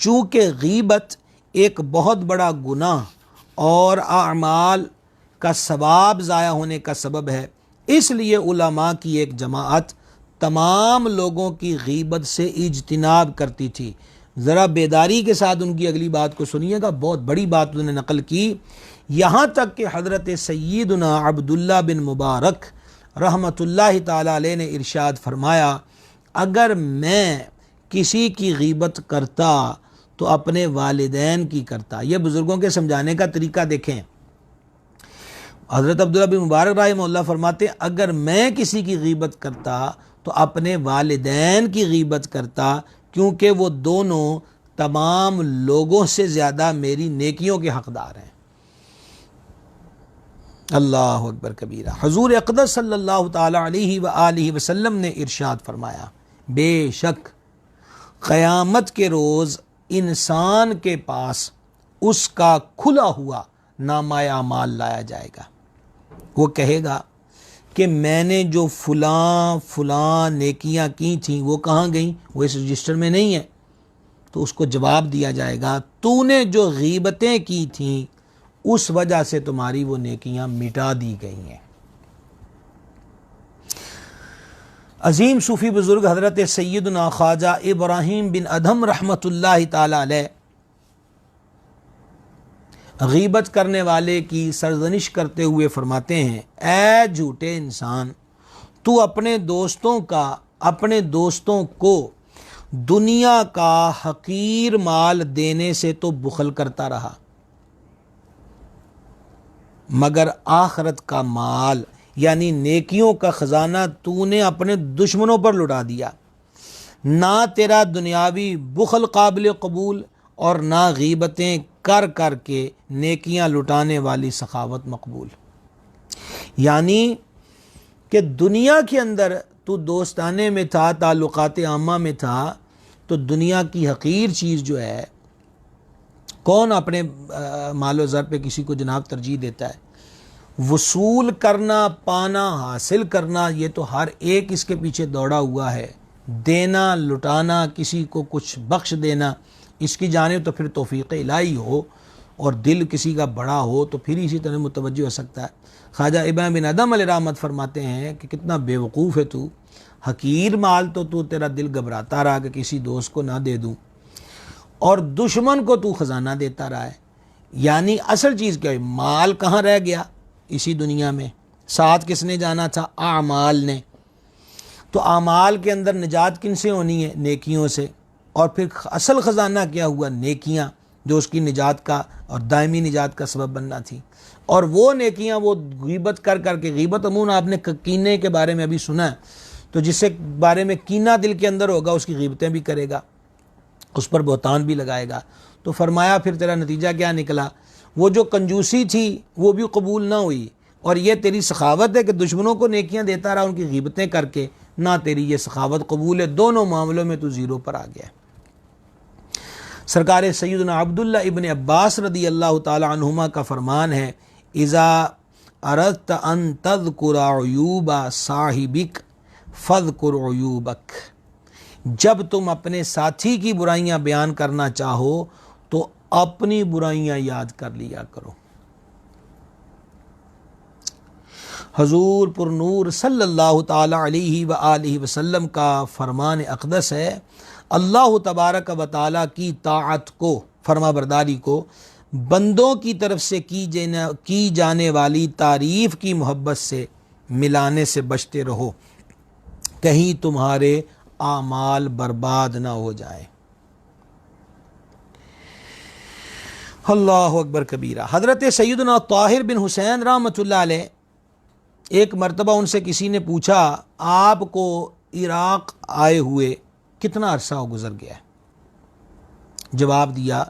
چونکہ غیبت ایک بہت بڑا گناہ اور اعمال کا ثواب ضائع ہونے کا سبب ہے، اس لیے علماء کی ایک جماعت تمام لوگوں کی غیبت سے اجتناب کرتی تھی۔ ذرا بیداری کے ساتھ ان کی اگلی بات کو سنیے گا، بہت بڑی بات انہوں نے نقل کی۔ یہاں تک کہ حضرت سیدنا عبداللہ بن مبارک رحمۃ اللہ تعالی علیہ نے ارشاد فرمایا، اگر میں کسی کی غیبت کرتا تو اپنے والدین کی کرتا۔ یہ بزرگوں کے سمجھانے کا طریقہ دیکھیں۔ حضرت عبداللہ بن مبارک رحمہ اللہ فرماتے ہیں اگر میں کسی کی غیبت کرتا تو اپنے والدین کی غیبت کرتا، کیونکہ وہ دونوں تمام لوگوں سے زیادہ میری نیکیوں کے حقدار ہیں۔ اللہ اکبر کبیرہ۔ حضور اقدس صلی اللہ تعالی علیہ وآلہ وسلم نے ارشاد فرمایا، بے شک قیامت کے روز انسان کے پاس اس کا کھلا ہوا نامہ اعمال لایا جائے گا۔ وہ کہے گا کہ میں نے جو فلاں نیکیاں کی تھیں وہ کہاں گئیں؟ وہ اس رجسٹر میں نہیں ہے۔ تو اس کو جواب دیا جائے گا، تو نے جو غیبتیں کی تھیں اس وجہ سے تمہاری وہ نیکیاں مٹا دی گئی ہیں۔ عظیم صوفی بزرگ حضرت سیدنا خواجہ ابراہیم بن ادھم رحمۃ اللہ تعالی علیہ غیبت کرنے والے کی سرزنش کرتے ہوئے فرماتے ہیں، اے جھوٹے انسان، تو اپنے دوستوں کو دنیا کا حقیر مال دینے سے تو بخل کرتا رہا، مگر آخرت کا مال یعنی نیکیوں کا خزانہ تو نے اپنے دشمنوں پر لٹا دیا۔ نہ تیرا دنیاوی بخل قابل قبول اور نہ غیبتیں کر کر کے نیکیاں لٹانے والی سخاوت مقبول۔ یعنی کہ دنیا کے اندر تو دوستانے میں تھا، تعلقات عامہ میں تھا، تو دنیا کی حقیر چیز جو ہے، کون اپنے مال و زر پہ کسی کو جناب ترجیح دیتا ہے؟ وصول کرنا، پانا، حاصل کرنا، یہ تو ہر ایک اس کے پیچھے دوڑا ہوا ہے۔ دینا، لٹانا، کسی کو کچھ بخش دینا، اس کی جانب تو پھر توفیق الہی ہو اور دل کسی کا بڑا ہو تو پھر اسی طرح متوجہ ہو سکتا ہے۔ خواجہ ابراہیم بن ادھم علیہ رحمت فرماتے ہیں کہ کتنا بے وقوف ہے تو، حقیر مال تو تیرا دل گھبراتا رہا کہ کسی دوست کو نہ دے دوں، اور دشمن کو تو خزانہ دیتا رہا ہے۔ یعنی اصل چیز کیا ہے؟ مال کہاں رہ گیا اسی دنیا میں، ساتھ کس نے جانا تھا؟ اعمال نے۔ تو اعمال کے اندر نجات کن سے ہونی ہے؟ نیکیوں سے۔ اور پھر اصل خزانہ کیا ہوا؟ نیکیاں، جو اس کی نجات کا اور دائمی نجات کا سبب بننا تھی۔ اور وہ نیکیاں وہ غیبت کر کر کے، غیبت عموماً آپ نے کینے کے بارے میں ابھی سنا ہے، تو جس سے بارے میں کینہ دل کے اندر ہوگا اس کی غیبتیں بھی کرے گا، اس پر بہتان بھی لگائے گا۔ تو فرمایا پھر تیرا نتیجہ کیا نکلا؟ وہ جو کنجوسی تھی وہ بھی قبول نہ ہوئی، اور یہ تیری سخاوت ہے کہ دشمنوں کو نیکیاں دیتا رہا ان کی غیبتیں کر کے، نہ تیری یہ سخاوت قبول ہے۔ دونوں معاملوں میں تو زیرو پر آ گیا ہے۔ سرکار سیدنا عبداللہ ابن عباس رضی اللہ تعالی عنہما کا فرمان ہے، اذا اردت ان تذکر عیوب صاحبک فاذکر عیوبک، جب تم اپنے ساتھی کی برائیاں بیان کرنا چاہو تو اپنی برائیاں یاد کر لیا کرو۔ حضور پر نور صلی اللہ تعالی علیہ وآلہ وسلم کا فرمان اقدس ہے، اللہ تبارک و تعالی کی طاعت کو، فرما برداری کو، بندوں کی طرف سے کی جانے والی تعریف کی محبت سے ملانے سے بچتے رہو، کہیں تمہارے اعمال برباد نہ ہو جائیں۔ اللہ اکبر کبیرہ۔ حضرت سیدنا طاہر بن حسین رحمۃ اللہ علیہ، ایک مرتبہ ان سے کسی نے پوچھا، آپ کو عراق آئے ہوئے کتنا عرصہ گزر گیا ہے؟ جواب دیا،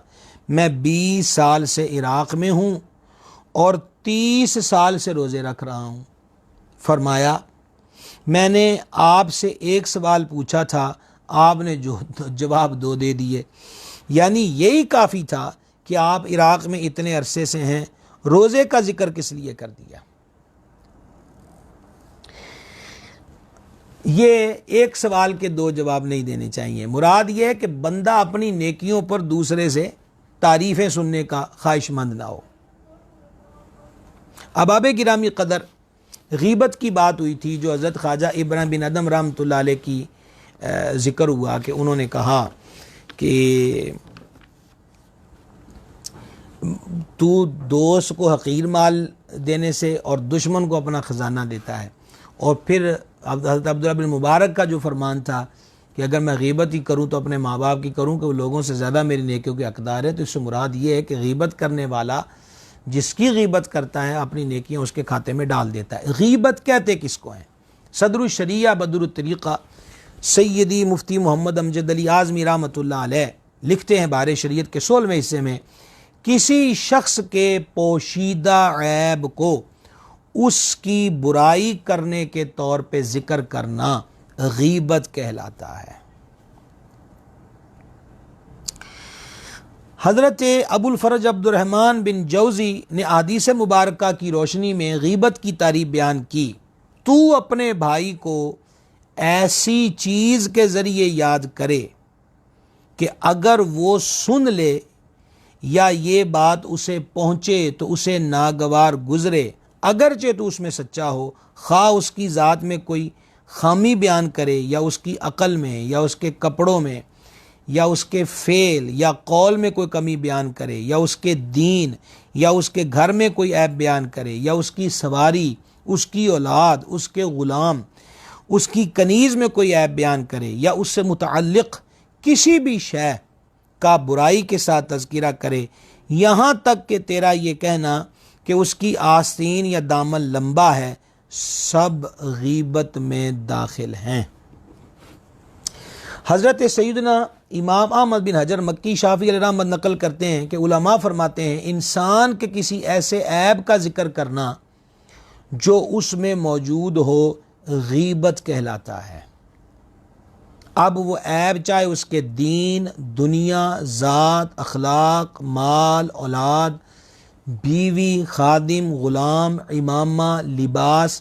میں 20 سال سے عراق میں ہوں اور 30 سال سے روزے رکھ رہا ہوں۔ فرمایا، میں نے آپ سے ایک سوال پوچھا تھا، آپ نے جو جواب 2 دے دیے، یعنی یہی کافی تھا کہ آپ عراق میں اتنے عرصے سے ہیں، روزے کا ذکر کس لیے کر دیا؟ یہ ایک سوال کے 2 جواب نہیں دینے چاہیے۔ مراد یہ ہے کہ بندہ اپنی نیکیوں پر دوسرے سے تعریفیں سننے کا خواہش مند نہ ہو۔ احباب گرامی قدر، غیبت کی بات ہوئی تھی جو حضرت خواجہ ابراہیم بن ادھم رحمۃ اللہ علیہ کی ذکر ہوا کہ انہوں نے کہا کہ تو دوست کو حقیر مال دینے سے اور دشمن کو اپنا خزانہ دیتا ہے۔ اور پھر حضرت عبداللہ بن مبارک کا جو فرمان تھا کہ اگر میں غیبت ہی کروں تو اپنے ماں باپ کی کروں کہ وہ لوگوں سے زیادہ میری نیکیوں کے حقدار ہے، تو اس سے مراد یہ ہے کہ غیبت کرنے والا جس کی غیبت کرتا ہے اپنی نیکیاں اس کے کھاتے میں ڈال دیتا ہے۔ غیبت کہتے کس کو ہیں؟ صدر الشریعہ بدر الطریقہ سیدی مفتی محمد امجد علی اعظمی رحمۃ اللہ علیہ لکھتے ہیں بارِ شریعت کے 16ویں حصے میں، کسی شخص کے پوشیدہ عیب کو اس کی برائی کرنے کے طور پہ ذکر کرنا غیبت کہلاتا ہے۔ حضرت ابو الفرج عبد الرحمن بن جوزی نے احادیث مبارکہ کی روشنی میں غیبت کی تعریف بیان کی، تو اپنے بھائی کو ایسی چیز کے ذریعے یاد کرے کہ اگر وہ سن لے یا یہ بات اسے پہنچے تو اسے ناگوار گزرے، اگرچہ تو اس میں سچا ہو، خواہ اس کی ذات میں کوئی خامی بیان کرے یا اس کی عقل میں یا اس کے کپڑوں میں یا اس کے فعل یا قول میں کوئی کمی بیان کرے یا اس کے دین یا اس کے گھر میں کوئی عیب بیان کرے یا اس کی سواری، اس کی اولاد، اس کے غلام، اس کی کنیز میں کوئی عیب بیان کرے یا اس سے متعلق کسی بھی شے کا برائی کے ساتھ تذکرہ کرے، یہاں تک کہ تیرا یہ کہنا کہ اس کی آستین یا دامن لمبا ہے، سب غیبت میں داخل ہیں۔ حضرت سیدنا امام احمد بن حجر مکی شافعی علیہ رحمت نقل کرتے ہیں کہ علماء فرماتے ہیں انسان کے کسی ایسے عیب کا ذکر کرنا جو اس میں موجود ہو غیبت کہلاتا ہے۔ اب وہ عیب چاہے اس کے دین، دنیا، ذات، اخلاق، مال، اولاد، بیوی، خادم، غلام، امامہ، لباس،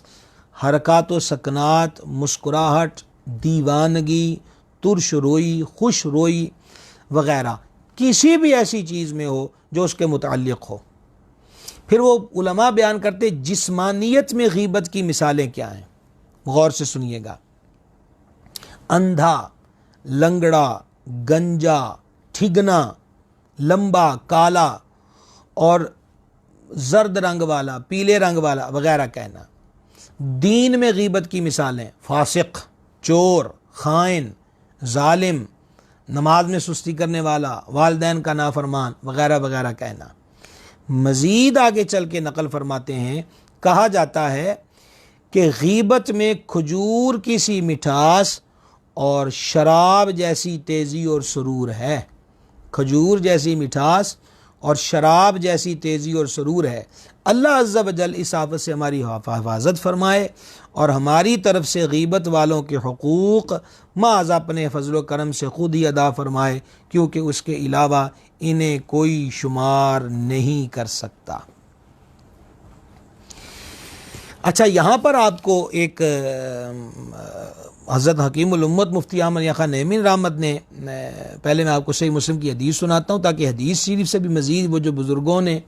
حرکات و سکنات، مسکراہٹ، دیوانگی، ترش روئی، خوش روئی وغیرہ، کسی بھی ایسی چیز میں ہو جو اس کے متعلق ہو۔ پھر وہ علماء بیان کرتے جسمانیت میں غیبت کی مثالیں کیا ہیں، غور سے سنیے گا۔ اندھا، لنگڑا، گنجا، ٹھگنا، لمبا، کالا اور زرد رنگ والا، پیلے رنگ والا وغیرہ کہنا۔ دین میں غیبت کی مثالیں فاسق، چور، خائن، ظالم، نماز میں سستی کرنے والا، والدین کا نافرمان وغیرہ وغیرہ کہنا۔ مزید آگے چل کے نقل فرماتے ہیں، کہا جاتا ہے کہ غیبت میں کھجور کی سی مٹھاس اور شراب جیسی تیزی اور سرور ہے۔ کھجور جیسی مٹھاس اور شراب جیسی تیزی اور سرور ہے۔ اللہ عز و جل اس آفت سے ہماری حفاظت فرمائے اور ہماری طرف سے غیبت والوں کے حقوق معاذ اپنے فضل و کرم سے خود ہی ادا فرمائے، کیونکہ اس کے علاوہ انہیں کوئی شمار نہیں کر سکتا۔ اچھا، یہاں پر آپ کو ایک حضرت حکیم الامت مفتی احمد یحییٰ خان نعیمی رحمت نے، پہلے میں آپ کو صحیح مسلم کی حدیث سناتا ہوں تاکہ حدیث شریف سے بھی مزید وہ جو بزرگوں نے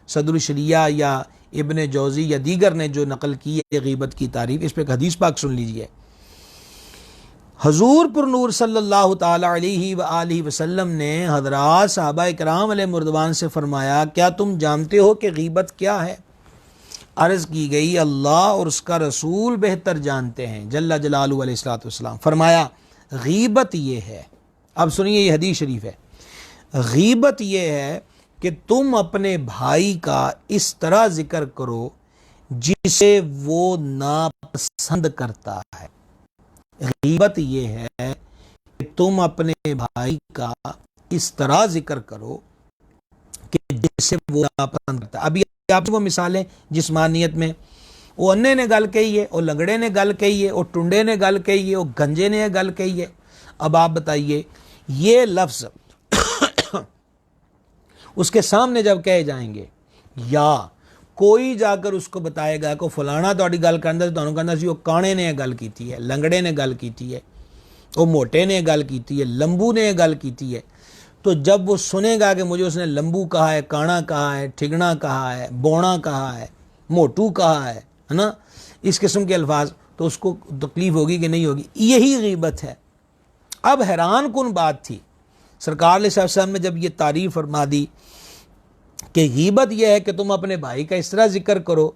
صدر الشریعہ یا ابن جوزی یا دیگر نے جو نقل کی ہے غیبت کی تعریف، اس پہ ایک حدیث پاک سن لیجئے۔ حضور پر نور صلی اللہ تعالی علیہ وآلہ وسلم نے حضرات صحابہ کرام علیہ مردوان سے فرمایا، کیا تم جانتے ہو کہ غیبت کیا ہے؟ عرض کی گئی، اللہ اور اس کا رسول بہتر جانتے ہیں جل جلالہ علیہ الصلوۃ والسلام۔ فرمایا غیبت یہ ہے، اب سنیے یہ حدیث شریف ہے، غیبت یہ ہے کہ تم اپنے بھائی کا اس طرح ذکر کرو جسے وہ ناپسند کرتا ہے۔ غیبت یہ ہے کہ تم اپنے بھائی کا اس طرح ذکر کرو کہ جسے وہ ناپسند کرتا ہے۔ ابھی آپ وہ مثالیں جسمانیت میں، وہ انے نے گل کہی ہے، وہ لنگڑے نے گل کہی ہے، وہ ٹنڈے نے گل کہی ہے، وہ گنجے نے گل کہی ہے۔ اب آپ بتائیے یہ لفظ اس کے سامنے جب کہے جائیں گے یا کوئی جا کر اس کو بتائے گا کہ فلانا تہاڈی گل کردا سی، تانوں کہندا سی وہ کانے نے گل کیتی ہے، لنگڑے نے گل کیتی ہے، وہ موٹے نے گل کیتی ہے، لمبو نے گل کیتی ہے، تو جب وہ سنے گا کہ مجھے اس نے لمبو کہا ہے، کانا کہا ہے، ٹھگنا کہا ہے، بونا کہا ہے، موٹو کہا ہے نا، اس قسم کے الفاظ، تو اس کو تکلیف ہوگی کہ نہیں ہوگی؟ یہی غیبت ہے۔ اب حیران کن بات تھی، سرکار علیہ السلام نے جب یہ تعریف فرما دی کہ غیبت یہ ہے کہ تم اپنے بھائی کا اس طرح ذکر کرو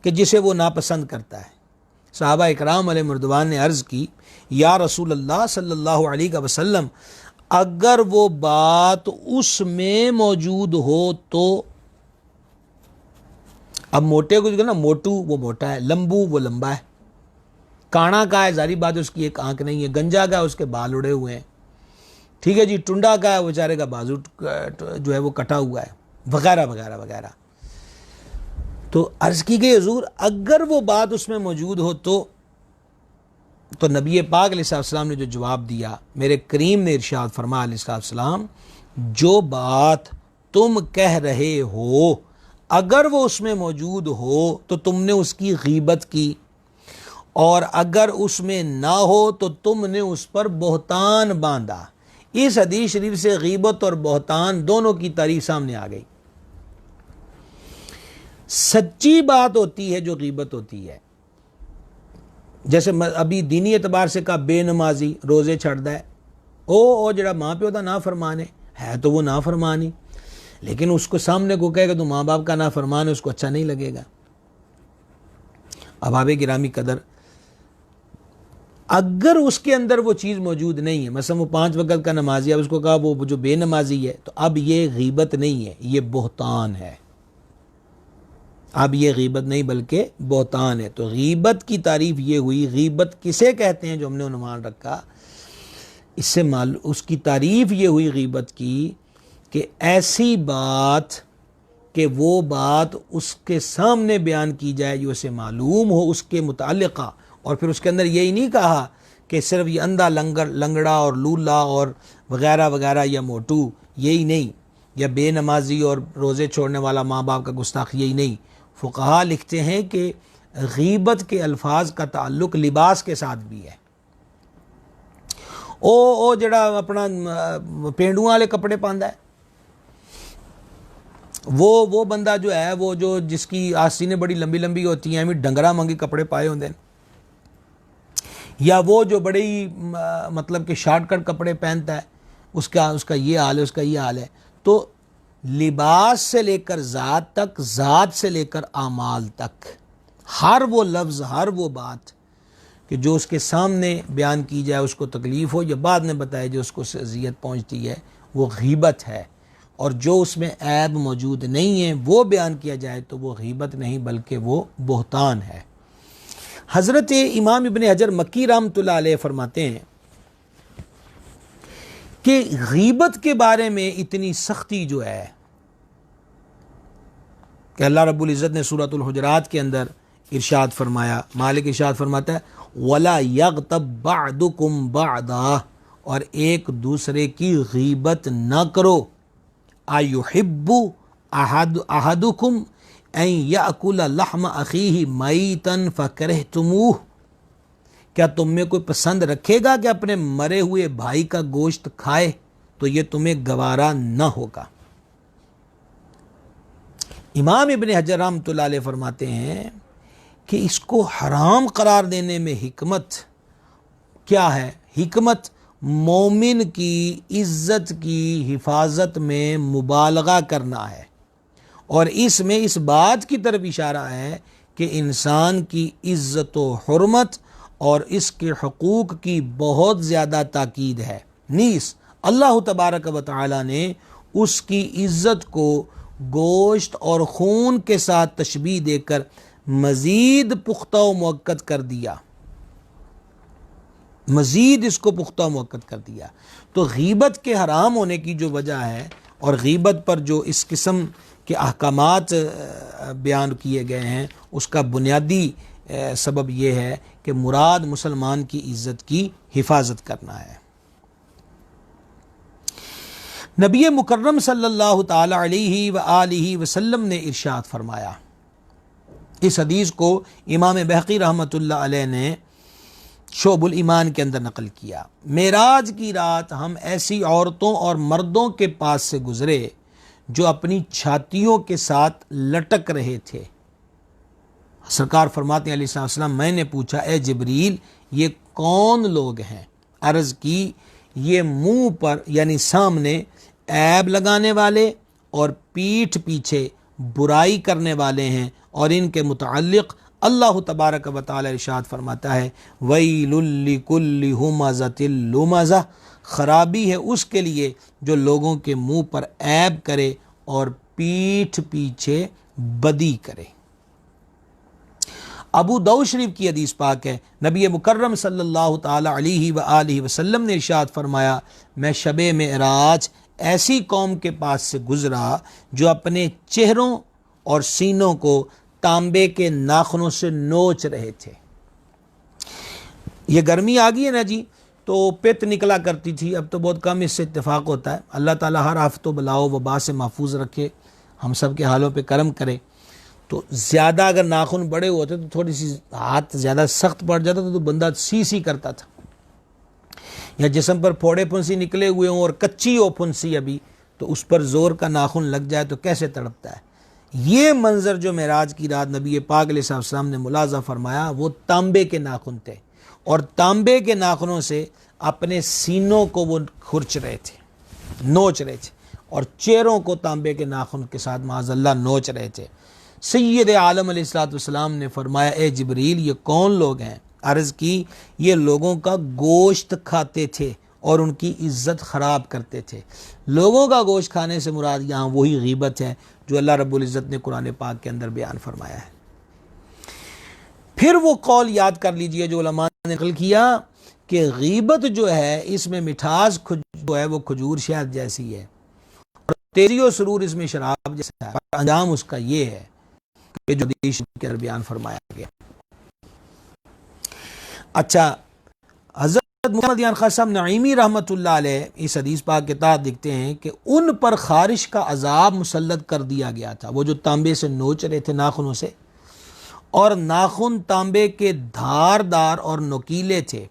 کہ جسے وہ ناپسند کرتا ہے۔ صحابہ اکرام علیہ مردوان نے عرض کی، یا رسول اللہ صلی اللہ علیہ وسلم، اگر وہ بات اس میں موجود ہو تو؟ اب موٹے کو جو نا موٹو وہ موٹا ہے، لمبو وہ لمبا ہے، کانا کا ہے ظاہری بات اس کی ایک آنکھ نہیں ہے، گنجا کا ہے اس کے بال اڑے ہوئے ہیں، ٹھیک ہے جی، ٹنڈا کا ہے بیچارے کا بازو جو ہے وہ کٹا ہوا ہے، وغیرہ وغیرہ وغیرہ۔ تو عرض کی گئی حضور اگر وہ بات اس میں موجود ہو تو نبی پاک علیہ السلام نے جو جواب دیا، میرے کریم نے ارشاد فرمایا علیہ السلام، جو بات تم کہہ رہے ہو اگر وہ اس میں موجود ہو تو تم نے اس کی غیبت کی، اور اگر اس میں نہ ہو تو تم نے اس پر بہتان باندھا۔ اس حدیث شریف سے غیبت اور بہتان دونوں کی تعریف سامنے آ گئی۔ سچی بات ہوتی ہے جو غیبت ہوتی ہے، جیسے ابھی دینی اعتبار سے کہا بے نمازی روزے چھڑتا ہے، او جڑا ماں پیو دا نافرمان ہے تو وہ نافرمان ہی، لیکن اس کو سامنے کو کہے گا تو ماں باپ کا نافرمان ہے، اس کو اچھا نہیں لگے گا۔ احباب گرامی قدر، اگر اس کے اندر وہ چیز موجود نہیں ہے، مثلا وہ 5 وقت کا نمازی، اب اس کو کہا وہ جو بے نمازی ہے، تو اب یہ غیبت نہیں ہے، یہ بہتان ہے، اب یہ غیبت نہیں بلکہ بہتان ہے۔ تو غیبت کی تعریف یہ ہوئی، غیبت کسے کہتے ہیں جو ہم نے عنوان رکھا، اس سے اس کی تعریف یہ ہوئی غیبت کی کہ ایسی بات کہ وہ بات اس کے سامنے بیان کی جائے جو اسے معلوم ہو اس کے متعلقہ، اور پھر اس کے اندر یہی نہیں کہا کہ صرف یہ اندھا لنگڑا اور لولا اور وغیرہ وغیرہ یا موٹو، یہی نہیں، یا بے نمازی اور روزے چھوڑنے والا ماں باپ کا گستاخ، یہی نہیں۔ فقہا لکھتے ہیں کہ غیبت کے الفاظ کا تعلق لباس کے ساتھ بھی ہے۔ او جڑا اپنا پینڈوں والے کپڑے پاندا ہے، وہ بندہ جو ہے، وہ جو جس کی آستینیں بڑی لمبی لمبی ہوتی ہیں، ڈنگرا منگی کپڑے پائے ہوندے ہیں، یا وہ جو بڑے ہی مطلب کہ شارٹ کٹ کپڑے پہنتا ہے، اس کا یہ حال ہے، اس کا یہ حال ہے۔ تو لباس سے لے کر ذات تک، ذات سے لے کر اعمال تک، ہر وہ لفظ، ہر وہ بات کہ جو اس کے سامنے بیان کی جائے اس کو تکلیف ہو، یا بعد میں بتایا جو اس کو اذیت پہنچتی ہے، وہ غیبت ہے۔ اور جو اس میں عیب موجود نہیں ہے وہ بیان کیا جائے تو وہ غیبت نہیں بلکہ وہ بہتان ہے۔ حضرت امام ابن حجر مکی رحمۃ اللہ علیہ فرماتے ہیں کہ غیبت کے بارے میں اتنی سختی جو ہے کہ اللہ رب العزت نے سورۃ الحجرات کے اندر ارشاد فرمایا، مالک ارشاد فرماتا ہے وَلَا يَغْتَبْ بَعْضُكُمْ بَعْضًا، اور ایک دوسرے کی غیبت نہ کرو۔ أَيُحِبُّ أَحَدُكُمْ أَن يَأْكُلَ لَحْمَ أَخِيهِ مَيْتًا فَكَرِهْتُمُوهُ، کیا تم میں کوئی پسند رکھے گا کہ اپنے مرے ہوئے بھائی کا گوشت کھائے تو یہ تمہیں گوارا نہ ہوگا۔ امام ابن حجر رحمۃ اللہ علیہ فرماتے ہیں کہ اس کو حرام قرار دینے میں حکمت کیا ہے؟ حکمت مومن کی عزت کی حفاظت میں مبالغہ کرنا ہے، اور اس میں اس بات کی طرف اشارہ ہے کہ انسان کی عزت و حرمت اور اس کے حقوق کی بہت زیادہ تاکید ہے۔ نیز اللہ تبارک و تعالی نے اس کی عزت کو گوشت اور خون کے ساتھ تشبیہ دے کر مزید پختہ و مؤکد کر دیا، مزید اس کو پختہ و مؤکد کر دیا۔ تو غیبت کے حرام ہونے کی جو وجہ ہے اور غیبت پر جو اس قسم کے احکامات بیان کیے گئے ہیں، اس کا بنیادی سبب یہ ہے کہ مراد مسلمان کی عزت کی حفاظت کرنا ہے۔ نبی مکرم صلی اللہ تعالی علیہ وآلہ وسلم نے ارشاد فرمایا، اس حدیث کو امام بہقی رحمۃ اللہ علیہ نے شعب الایمان کے اندر نقل کیا، معراج کی رات ہم ایسی عورتوں اور مردوں کے پاس سے گزرے جو اپنی چھاتیوں کے ساتھ لٹک رہے تھے۔ سرکار فرماتے ہیں علیہ السلام، میں نے پوچھا اے جبریل یہ کون لوگ ہیں؟ عرض کی یہ منہ پر یعنی سامنے عیب لگانے والے اور پیٹھ پیچھے برائی کرنے والے ہیں، اور ان کے متعلق اللہ تبارک و تعالی ارشاد فرماتا ہے ویل لکل ہمزۃ لمزہ، خرابی ہے اس کے لیے جو لوگوں کے منہ پر عیب کرے اور پیٹھ پیچھے بدی کرے۔ ابو داؤد شریف کی حدیث پاک ہے، نبی مکرم صلی اللہ تعالی علیہ وآلہ وسلم نے ارشاد فرمایا میں شب معراج ایسی قوم کے پاس سے گزرا جو اپنے چہروں اور سینوں کو تانبے کے ناخنوں سے نوچ رہے تھے۔ یہ گرمی آ گئی ہے نا جی، تو پت نکلا کرتی تھی، اب تو بہت کم اس سے اتفاق ہوتا ہے۔ اللہ تعالیٰ ہر آفت و بلاؤ وبا سے محفوظ رکھے، ہم سب کے حالوں پہ کرم کرے۔ تو زیادہ اگر ناخن بڑے ہوتے تو تھوڑی سی ہاتھ زیادہ سخت پڑ جاتا تو بندہ سی کرتا تھا، یا جسم پر پھوڑے پھنسی نکلے ہوئے ہوں اور کچی ہو پھنسی ابھی، تو اس پر زور کا ناخن لگ جائے تو کیسے تڑپتا ہے۔ یہ منظر جو معراج کی رات نبی پاک علیہ السلام نے ملاحظہ فرمایا وہ تانبے کے ناخن تھے، اور تانبے کے ناخنوں سے اپنے سینوں کو وہ کھرچ رہے تھے، نوچ رہے تھے، اور چہروں کو تانبے کے ناخن کے ساتھ معاذ اللہ نوچ رہے تھے۔ سید عالم علیہ السلام نے فرمایا اے جبریل یہ کون لوگ ہیں؟ عرض کی یہ لوگوں کا گوشت کھاتے تھے اور ان کی عزت خراب کرتے تھے۔ لوگوں کا گوشت کھانے سے مراد یہاں وہی غیبت ہے جو اللہ رب العزت نے قرآن پاک کے اندر بیان فرمایا ہے۔ پھر وہ قول یاد کر لیجئے جو علماء نے نقل کیا کہ غیبت جو ہے اس میں مٹھاس جو ہے وہ کھجور شہد جیسی ہے، اور تیزی و سرور اس میں شراب جیسا ہے، اور انجام اس کا یہ ہے کہ جو حدیث کے اندر بیان فرمایا گیا۔ اچھا، حضرت محمد یان خان صاحب نعیمی رحمۃ اللہ علیہ اس حدیث پاک کے تحت لکھتے ہیں کہ ان پر خارش کا عذاب مسلط کر دیا گیا تھا، وہ جو تانبے سے نوچ رہے تھے ناخنوں سے، اور ناخن تانبے کے دھاردار اور نوکیلے تھے،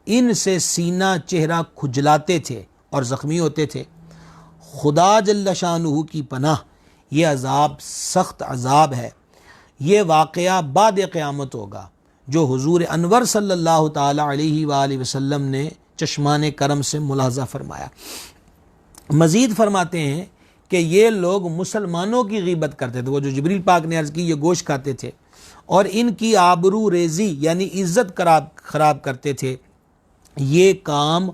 ان سے سینہ چہرہ کھجلاتے تھے اور زخمی ہوتے تھے۔ خدا جل شانہ کی پناہ، یہ عذاب سخت عذاب ہے۔ یہ واقعہ بعد قیامت ہوگا جو حضور انور صلی اللہ تعالی علیہ وآلہ وسلم نے چشمان کرم سے ملاحظہ فرمایا۔ مزید فرماتے ہیں کہ یہ لوگ مسلمانوں کی غیبت کرتے تھے، وہ جو جبریل پاک نے عرض کی یہ گوشت کھاتے تھے، اور ان کی آبرو ریزی یعنی عزت خراب کرتے تھے۔ یہ کام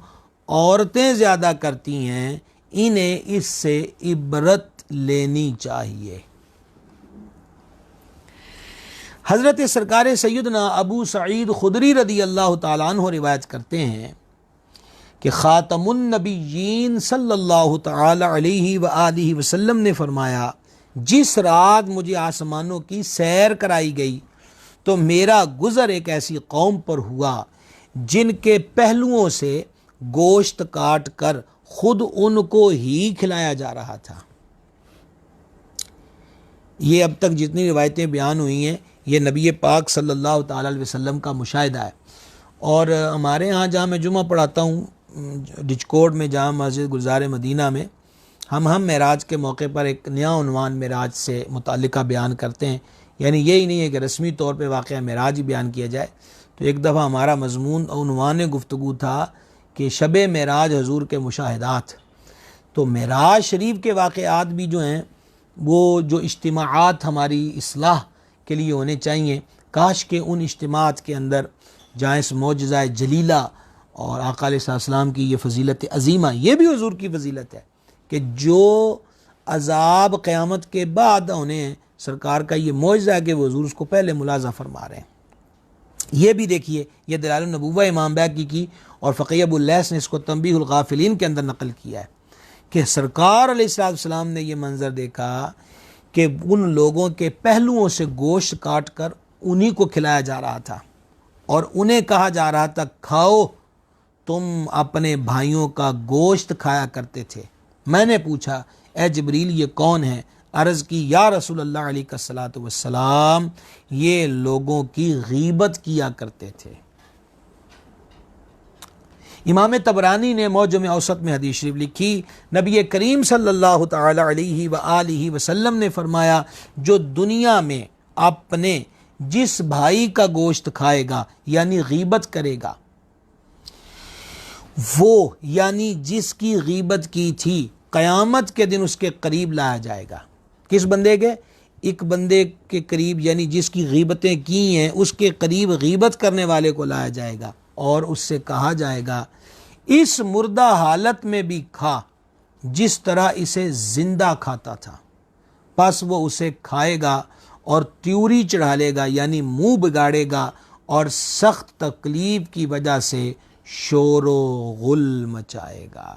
عورتیں زیادہ کرتی ہیں، انہیں اس سے عبرت لینی چاہیے۔ حضرت سرکار سیدنا ابو سعید خدری رضی اللہ تعالیٰ عنہ روایت کرتے ہیں کہ خاتم النبیین صلی اللہ تعالی علیہ وآلہ وسلم نے فرمایا جس رات مجھے آسمانوں کی سیر کرائی گئی تو میرا گزر ایک ایسی قوم پر ہوا جن کے پہلوؤں سے گوشت کاٹ کر خود ان کو ہی کھلایا جا رہا تھا۔ یہ اب تک جتنی روایتیں بیان ہوئی ہیں یہ نبی پاک صلی اللہ تعالی علیہ وسلم کا مشاہدہ ہے۔ اور ہمارے ہاں جہاں میں جمعہ پڑھاتا ہوں ڈچکوٹ میں جامع مسجد گلزار مدینہ میں، ہم معراج کے موقع پر ایک نیا عنوان معراج سے متعلقہ بیان کرتے ہیں، یعنی یہی نہیں ہے کہ رسمی طور پہ واقعہ معراج ہی بیان کیا جائے۔ تو ایک دفعہ ہمارا مضمون عنوان گفتگو تھا کہ شب معراج حضور کے مشاہدات۔ تو معراج شریف کے واقعات بھی جو ہیں وہ جو اجتماعات ہماری اصلاح کے لیے ہونے چاہیے، کاش کہ ان اجتماعات کے اندر جہاں اس معجزہ جلیلہ اور آقا علیہ السلام کی یہ فضیلت عظیمہ، یہ بھی حضور کی فضیلت ہے کہ جو عذاب قیامت کے بعد ہونے ہیں، سرکار کا یہ معجزہ ہے کہ وہ حضور اس کو پہلے ملاحظہ فرما رہے ہیں۔ یہ بھی دیکھیے، یہ دلائل النبوہ امام بیہقی کی اور فقیہ ابو اللیث نے اس کو تنبیہ الغافلین کے اندر نقل کیا ہے کہ سرکار علیہ السلام نے یہ منظر دیکھا کہ ان لوگوں کے پہلوؤں سے گوشت کاٹ کر انہی کو کھلایا جا رہا تھا، اور انہیں کہا جا رہا تھا کھاؤ، تم اپنے بھائیوں کا گوشت کھایا کرتے تھے۔ میں نے پوچھا اے جبریل یہ کون ہے؟ عرض کی یا رسول اللہ علیہ الصلوۃ والسلام یہ لوگوں کی غیبت کیا کرتے تھے۔ امام طبرانی نے معجم اوسط میں حدیث شریف لکھی، نبی کریم صلی اللہ تعالی علیہ وآلہ وسلم نے فرمایا جو دنیا میں اپنے جس بھائی کا گوشت کھائے گا یعنی غیبت کرے گا، وہ یعنی جس کی غیبت کی تھی قیامت کے دن اس کے قریب لایا جائے گا۔ کس بندے کے؟ ایک بندے کے قریب، یعنی جس کی غیبتیں کی ہیں اس کے قریب غیبت کرنے والے کو لایا جائے گا، اور اس سے کہا جائے گا اس مردہ حالت میں بھی کھا جس طرح اسے زندہ کھاتا تھا۔ پس وہ اسے کھائے گا اور تیوری چڑھا لے گا، یعنی منہ بگاڑے گا، اور سخت تکلیف کی وجہ سے شور و غل مچائے گا۔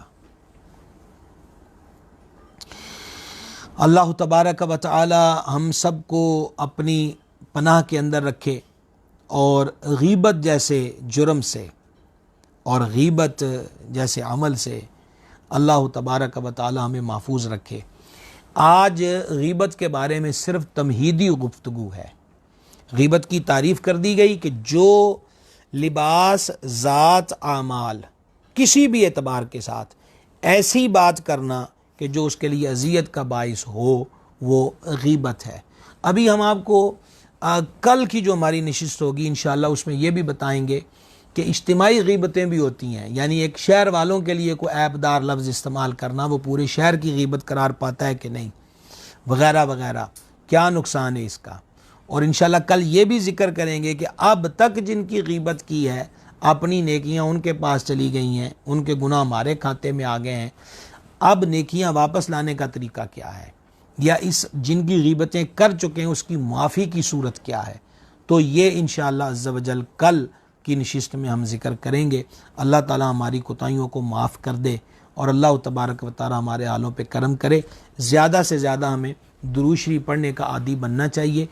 اللہ تبارک و تعالی ہم سب کو اپنی پناہ کے اندر رکھے، اور غیبت جیسے جرم سے اور غیبت جیسے عمل سے اللہ تبارک و تعالی ہمیں محفوظ رکھے۔ آج غیبت کے بارے میں صرف تمہیدی گفتگو ہے۔ غیبت کی تعریف کر دی گئی کہ جو لباس، ذات، اعمال کسی بھی اعتبار کے ساتھ ایسی بات کرنا کہ جو اس کے لیے اذیت کا باعث ہو، وہ غیبت ہے۔ ابھی ہم آپ کو کل کی جو ہماری نشست ہوگی انشاءاللہ اس میں یہ بھی بتائیں گے کہ اجتماعی غیبتیں بھی ہوتی ہیں، یعنی ایک شہر والوں کے لیے کوئی عیب دار لفظ استعمال کرنا وہ پورے شہر کی غیبت قرار پاتا ہے کہ نہیں، وغیرہ وغیرہ، کیا نقصان ہے اس کا۔ اور انشاءاللہ کل یہ بھی ذکر کریں گے کہ اب تک جن کی غیبت کی ہے اپنی نیکیاں ان کے پاس چلی گئی ہیں، ان کے گناہ ہمارے کھاتے میں آ گئے ہیں، اب نیکیاں واپس لانے کا طریقہ کیا ہے، یا اس جن کی غیبتیں کر چکے ہیں اس کی معافی کی صورت کیا ہے۔ تو یہ انشاءاللہ عز و جل کل کی نشست میں ہم ذکر کریں گے۔ اللہ تعالی ہماری کوتاہیوں کو معاف کر دے، اور اللہ تبارک و تعالی ہمارے حالوں پہ کرم کرے۔ زیادہ سے زیادہ ہمیں درود شریف پڑھنے کا عادی بننا چاہیے۔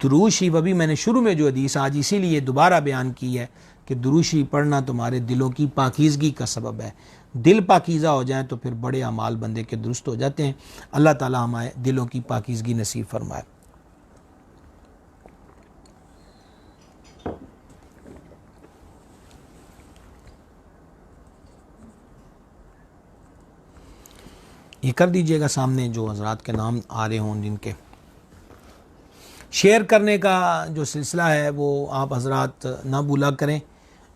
درود شریف ابھی میں نے شروع میں جو حدیث آج اسی لیے دوبارہ بیان کی ہے کہ درود شریف پڑھنا تمہارے دلوں کی پاکیزگی کا سبب ہے۔ دل پاکیزہ ہو جائیں تو پھر بڑے اعمال بندے کے درست ہو جاتے ہیں۔ اللہ تعالی ہمارے دلوں کی پاکیزگی نصیب فرمائے۔ یہ کر دیجئے گا سامنے جو حضرات کے نام آ رہے ہوں، جن کے شیئر کرنے کا جو سلسلہ ہے وہ آپ حضرات نہ بھولا کریں،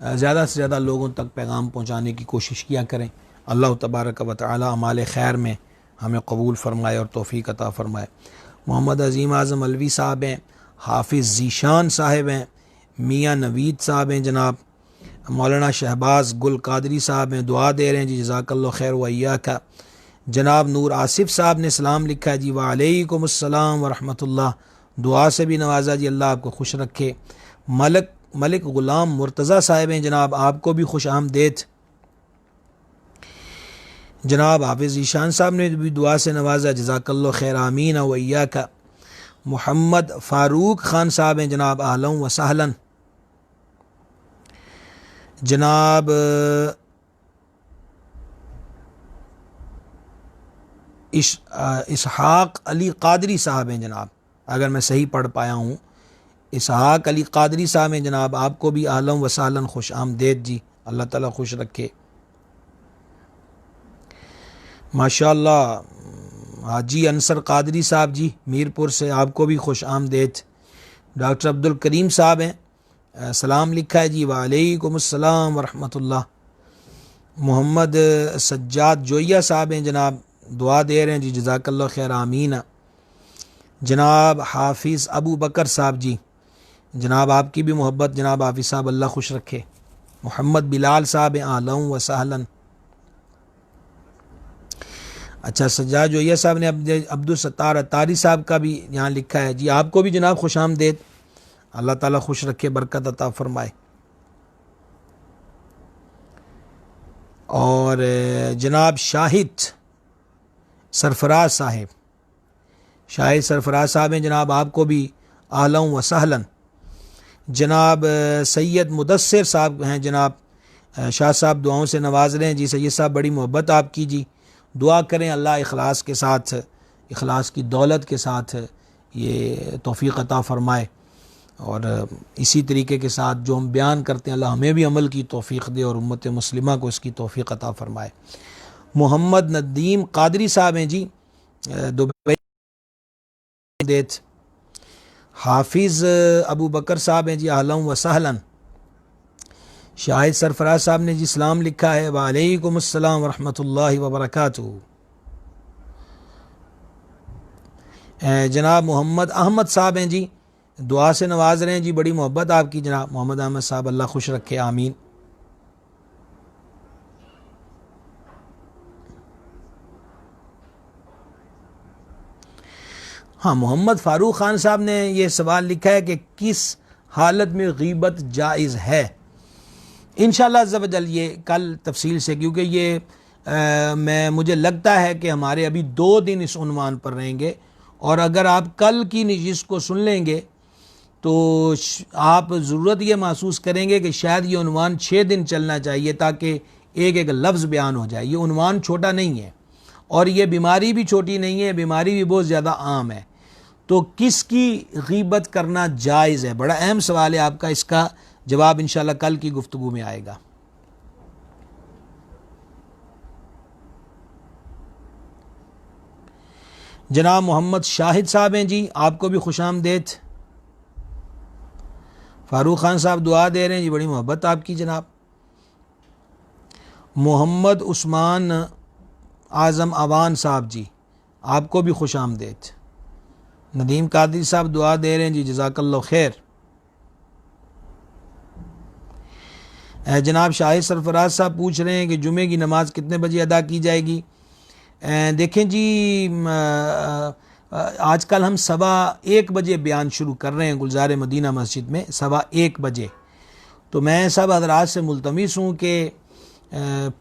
زیادہ سے زیادہ لوگوں تک پیغام پہنچانے کی کوشش کیا کریں۔ اللہ تبارک و تعالی اعمال خیر میں ہمیں قبول فرمائے اور توفیق عطا فرمائے۔ محمد عظیم اعظم علوی صاحب ہیں، حافظ ذیشان صاحب ہیں، میاں نوید صاحب ہیں، جناب مولانا شہباز گل قادری صاحب ہیں، دعا دے رہے ہیں جی جزاک اللہ خیر و ایاک۔ جناب نور آصف صاحب نے سلام لکھا ہے جی وعلیکم السلام ورحمۃ اللہ، دعا سے بھی نوازا جی، اللہ آپ کو خوش رکھے۔ ملک غلام مرتضیٰ صاحب ہیں، جناب آپ کو بھی خوش آمدید۔ جناب حافظ ذیشان صاحب نے بھی دعا سے نوازا، جزاک اللہ خیر آمین و ایاک۔ محمد فاروق خان صاحب ہیں، جناب اہلا و سہلا۔ جناب اسحاق علی قادری صاحب ہیں، جناب اگر میں صحیح پڑھ پایا ہوں، اسحاق علی قادری صاحب ہیں، جناب آپ کو بھی اہلا و سہلا، خوش آمدید جی، اللہ تعالیٰ خوش رکھے۔ ماشاءاللہ حاجی انصر قادری صاحب جی میرپور سے، آپ کو بھی خوش آمدید۔ ڈاکٹر عبد الکریم صاحب ہیں، سلام لکھا ہے جی وعلیکم السلام ورحمۃ اللہ۔ محمد سجاد جویہ صاحب ہیں، جناب دعا دے رہے ہیں جی جزاک اللہ خیر آمین۔ جناب حافظ ابو بکر صاحب جی، جناب آپ کی بھی محبت جناب حافظ صاحب، اللہ خوش رکھے۔ محمد بلال صاحب اہلا و سہلا۔ اچھا سجاد جویہ صاحب نے عبد الستار اتاری صاحب کا بھی یہاں لکھا ہے جی، آپ کو بھی جناب خوش آمدید، اللہ تعالیٰ خوش رکھے، برکت عطا فرمائے۔ اور جناب شاہد سرفراز صاحب، شاہد سرفراز صاحب ہیں، جناب آپ کو بھی اہلا و سہلا۔ جناب سید مدثر صاحب ہیں، جناب شاہ صاحب دعاؤں سے نواز رہے ہیں جی، سید صاحب بڑی محبت آپ کی جی، دعا کریں اللہ اخلاص کے ساتھ، اخلاص کی دولت کے ساتھ یہ توفیق عطا فرمائے، اور اسی طریقے کے ساتھ جو ہم بیان کرتے ہیں اللہ ہمیں بھی عمل کی توفیق دے اور امت مسلمہ کو اس کی توفیق عطا فرمائے۔ محمد ندیم قادری صاحب ہیں جی دبئی۔ حافظ ابو بکر صاحب ہیں جی اہلا و سہلا۔ شاہد سرفراز صاحب نے جی سلام لکھا ہے وعلیکم السلام ورحمۃ اللہ وبرکاتہ۔ جناب محمد احمد صاحب ہیں جی، دعا سے نواز رہے ہیں جی، بڑی محبت آپ کی جناب محمد احمد صاحب، اللہ خوش رکھے، آمین۔ ہاں، محمد فاروق خان صاحب نے یہ سوال لکھا ہے کہ کس حالت میں غیبت جائز ہے؟ انشاءاللہ عز و جل یہ کل تفصیل سے، کیونکہ یہ مجھے لگتا ہے کہ ہمارے ابھی 2 دن اس عنوان پر رہیں گے، اور اگر آپ کل کی نشست کو سن لیں گے تو آپ ضرورت یہ محسوس کریں گے کہ شاید یہ عنوان 6 دن چلنا چاہیے تاکہ ایک ایک لفظ بیان ہو جائے۔ یہ عنوان چھوٹا نہیں ہے، اور یہ بیماری بھی چھوٹی نہیں ہے، بیماری بھی بہت زیادہ عام ہے۔ تو کس کی غیبت کرنا جائز ہے؟ بڑا اہم سوال ہے آپ کا، اس کا جواب انشاءاللہ کل کی گفتگو میں آئے گا۔ جناب محمد شاہد صاحب ہیں جی، آپ کو بھی خوش آمدید۔ فاروق خان صاحب دعا دے رہے ہیں جی، بڑی محبت آپ کی جناب۔ محمد عثمان اعظم اوان صاحب جی، آپ کو بھی خوش آمدید۔ ندیم قادری صاحب دعا دے رہے ہیں جی، جزاک اللہ خیر۔ جناب شاہد سرفراز صاحب پوچھ رہے ہیں کہ جمعے کی نماز کتنے بجے ادا کی جائے گی؟ دیکھیں جی، آج کل ہم 1:15 بجے بیان شروع کر رہے ہیں گلزار مدینہ مسجد میں، 1:15 بجے۔ تو میں سب حضرات سے ملتمس ہوں کہ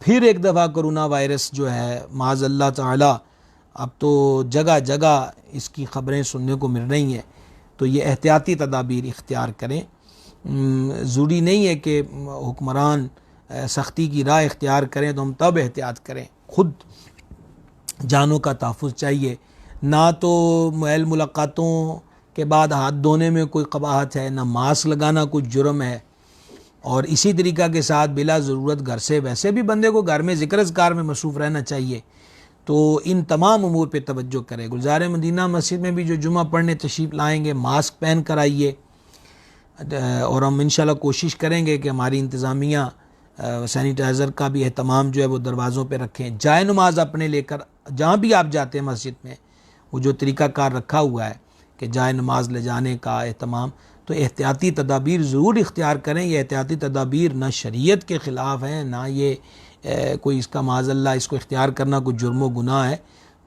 پھر ایک دفعہ کرونا وائرس جو ہے معاذ اللہ تعالی، اب تو جگہ جگہ اس کی خبریں سننے کو مل رہی ہیں، تو یہ احتیاطی تدابیر اختیار کریں۔ ضروری نہیں ہے کہ حکمران سختی کی راہ اختیار کریں تو ہم تب احتیاط کریں، خود جانوں کا تحفظ چاہیے۔ نہ تو محل ملاقاتوں کے بعد ہاتھ دھونے میں کوئی قباحت ہے، نہ ماسک لگانا کوئی جرم ہے، اور اسی طریقہ کے ساتھ بلا ضرورت گھر سے، ویسے بھی بندے کو گھر میں ذکر اذکار میں مصروف رہنا چاہیے۔ تو ان تمام امور پہ توجہ کریں۔ گلزار مدینہ مسجد میں بھی جو جمعہ پڑھنے تشریف لائیں گے ماسک پہن کر آئیے، اور ہم انشاءاللہ کوشش کریں گے کہ ہماری انتظامیہ سینیٹائزر کا بھی اہتمام جو ہے وہ دروازوں پہ رکھیں۔ جائے نماز اپنے لے کر جہاں بھی آپ جاتے ہیں مسجد میں، وہ جو طریقہ کار رکھا ہوا ہے کہ جائے نماز لے جانے کا اہتمام، تو احتیاطی تدابیر ضرور اختیار کریں۔ یہ احتیاطی تدابیر نہ شریعت کے خلاف ہیں، نہ یہ کوئی اس کا معاذ اللہ اس کو اختیار کرنا کوئی جرم و گناہ ہے،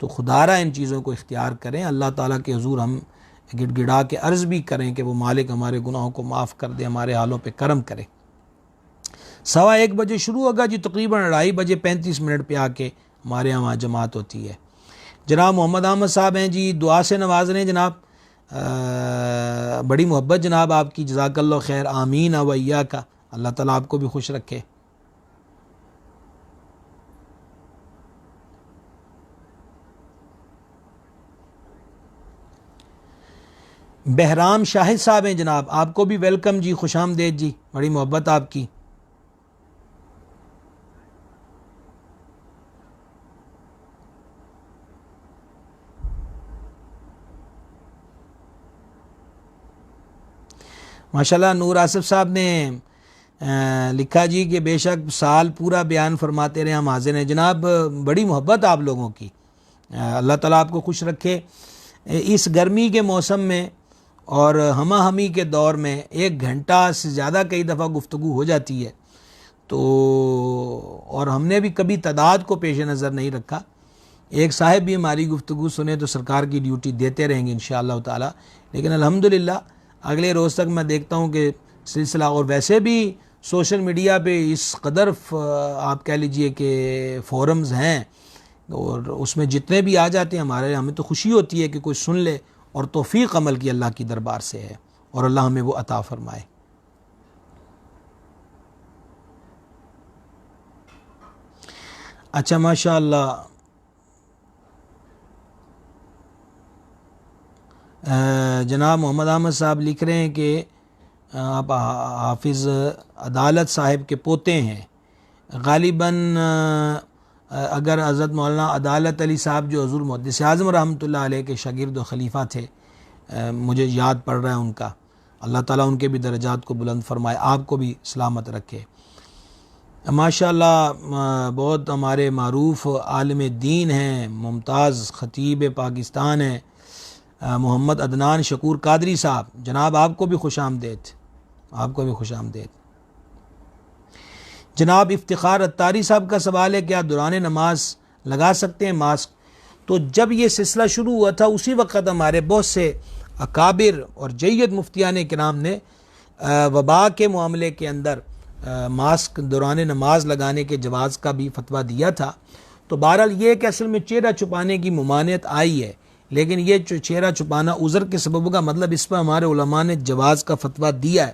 تو خدا را ان چیزوں کو اختیار کریں۔ اللہ تعالیٰ کے حضور ہم گڑ گڑا کے عرض بھی کریں کہ وہ مالک ہمارے گناہوں کو معاف کر دے، ہمارے حالوں پہ کرم کرے۔ 1:15 بجے شروع ہوگا جی، تقریباً 2:35 پہ آ کے ہمارے یہاں جماعت ہوتی ہے۔ جناب محمد احمد صاحب ہیں جی، دعا سے نواز رہے ہیں جناب، بڑی محبت جناب آپ کی، جزاک اللہ خیر، آمین و ایاک، اللہ تعالیٰ آپ کو بھی خوش رکھے۔ بہرام شاہد صاحب ہیں جناب، آپ کو بھی ویلکم جی، خوش آمدید جی، بڑی محبت آپ کی۔ ماشاءاللہ نور آصف صاحب نے لکھا جی کہ بے شک سال پورا بیان فرماتے رہے، ہم حاضر ہیں۔ جناب بڑی محبت آپ لوگوں کی، اللہ تعالیٰ آپ کو خوش رکھے۔ اس گرمی کے موسم میں اور ہمہ ہمی کے دور میں 1 گھنٹہ سے زیادہ کئی دفعہ گفتگو ہو جاتی ہے، تو اور ہم نے بھی کبھی تعداد کو پیش نظر نہیں رکھا۔ ایک صاحب بھی ہماری گفتگو سنے تو سرکار کی ڈیوٹی دیتے رہیں گے انشاءاللہ تعالی، لیکن الحمدللہ اگلے روز تک میں دیکھتا ہوں کہ سلسلہ، اور ویسے بھی سوشل میڈیا پہ اس قدر آپ کہہ لیجئے کہ فورمز ہیں، اور اس میں جتنے بھی آ جاتے ہیں ہمیں تو خوشی ہوتی ہے کہ کوئی سن لے، اور توفیق عمل کی اللہ کی دربار سے ہے، اور اللہ ہمیں وہ عطا فرمائے۔ اچھا ماشاءاللہ، جناب محمد احمد صاحب لکھ رہے ہیں کہ آپ حافظ عدالت صاحب کے پوتے ہیں، غالباً اگر حضرت مولانا عدالت علی صاحب جو حضور محدث اعظم رحمۃ اللہ علیہ کے شاگرد و خلیفہ تھے، مجھے یاد پڑ رہا ہے ان کا، اللہ تعالیٰ ان کے بھی درجات کو بلند فرمائے، آپ کو بھی سلامت رکھے۔ ماشاءاللہ بہت ہمارے معروف عالم دین ہیں، ممتاز خطیب پاکستان ہیں، محمد عدنان شکور قادری صاحب، جناب آپ کو بھی خوش آمدید، آپ کو بھی خوش آمدید۔ جناب افتخار اتاری صاحب کا سوال ہے، کیا دوران نماز لگا سکتے ہیں ماسک؟ تو جب یہ سلسلہ شروع ہوا تھا اسی وقت ہمارے بہت سے اکابر اور جید مفتیان کرام نے وبا کے معاملے کے اندر ماسک دوران نماز لگانے کے جواز کا بھی فتویٰ دیا تھا۔ تو بہرحال یہ کہ اصل میں چہرہ چھپانے کی ممانعت آئی ہے، لیکن یہ چہرہ چھپانا عذر کے سبب کا مطلب اس پر ہمارے علماء نے جواز کا فتویٰ دیا ہے۔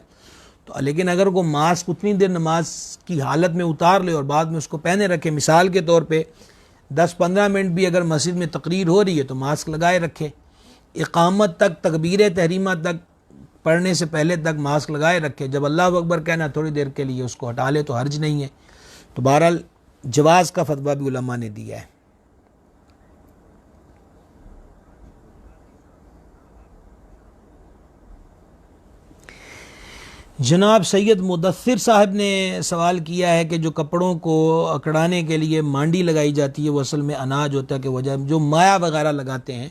تو لیکن اگر کوئی ماسک اتنی دیر نماز کی حالت میں اتار لے اور بعد میں اس کو پہنے رکھے، مثال کے طور پہ 10-15 منٹ بھی اگر مسجد میں تقریر ہو رہی ہے تو ماسک لگائے رکھے، اقامت تک تکبیر تحریمہ تک پڑھنے سے پہلے تک ماسک لگائے رکھے، جب اللہ اکبر کہنا تھوڑی دیر کے لیے اس کو ہٹا لے تو حرج نہیں ہے۔ تو بہرحال جواز کا فتویٰ بھی علماء نے دیا ہے۔ جناب سید مدثر صاحب نے سوال کیا ہے کہ جو کپڑوں کو اکڑانے کے لیے مانڈی لگائی جاتی ہے وہ اصل میں اناج ہوتا ہے کہ وجہ جو مایا وغیرہ لگاتے ہیں،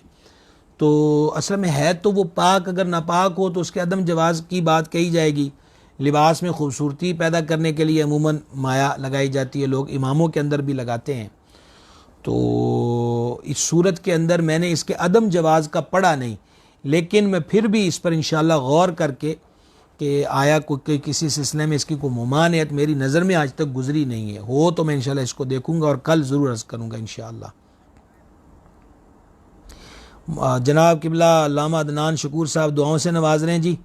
تو اصل میں ہے تو وہ پاک، اگر ناپاک ہو تو اس کے عدم جواز کی بات کہی جائے گی۔ لباس میں خوبصورتی پیدا کرنے کے لیے عموماً مایا لگائی جاتی ہے، لوگ اماموں کے اندر بھی لگاتے ہیں۔ تو اس صورت کے اندر میں نے اس کے عدم جواز کا پڑھا نہیں، لیکن میں پھر بھی اس پر انشاءاللہ غور کر کے کہ آیا کوئی کسی سلسلے میں اس کی کوئی ممانعت میری نظر میں آج تک گزری نہیں ہے، ہو تو میں انشاءاللہ اس کو دیکھوں گا اور کل ضرور عرض کروں گا انشاءاللہ۔ جناب قبلہ علامہ عدنان شکور صاحب دعاؤں سے نواز رہے ہیں جی۔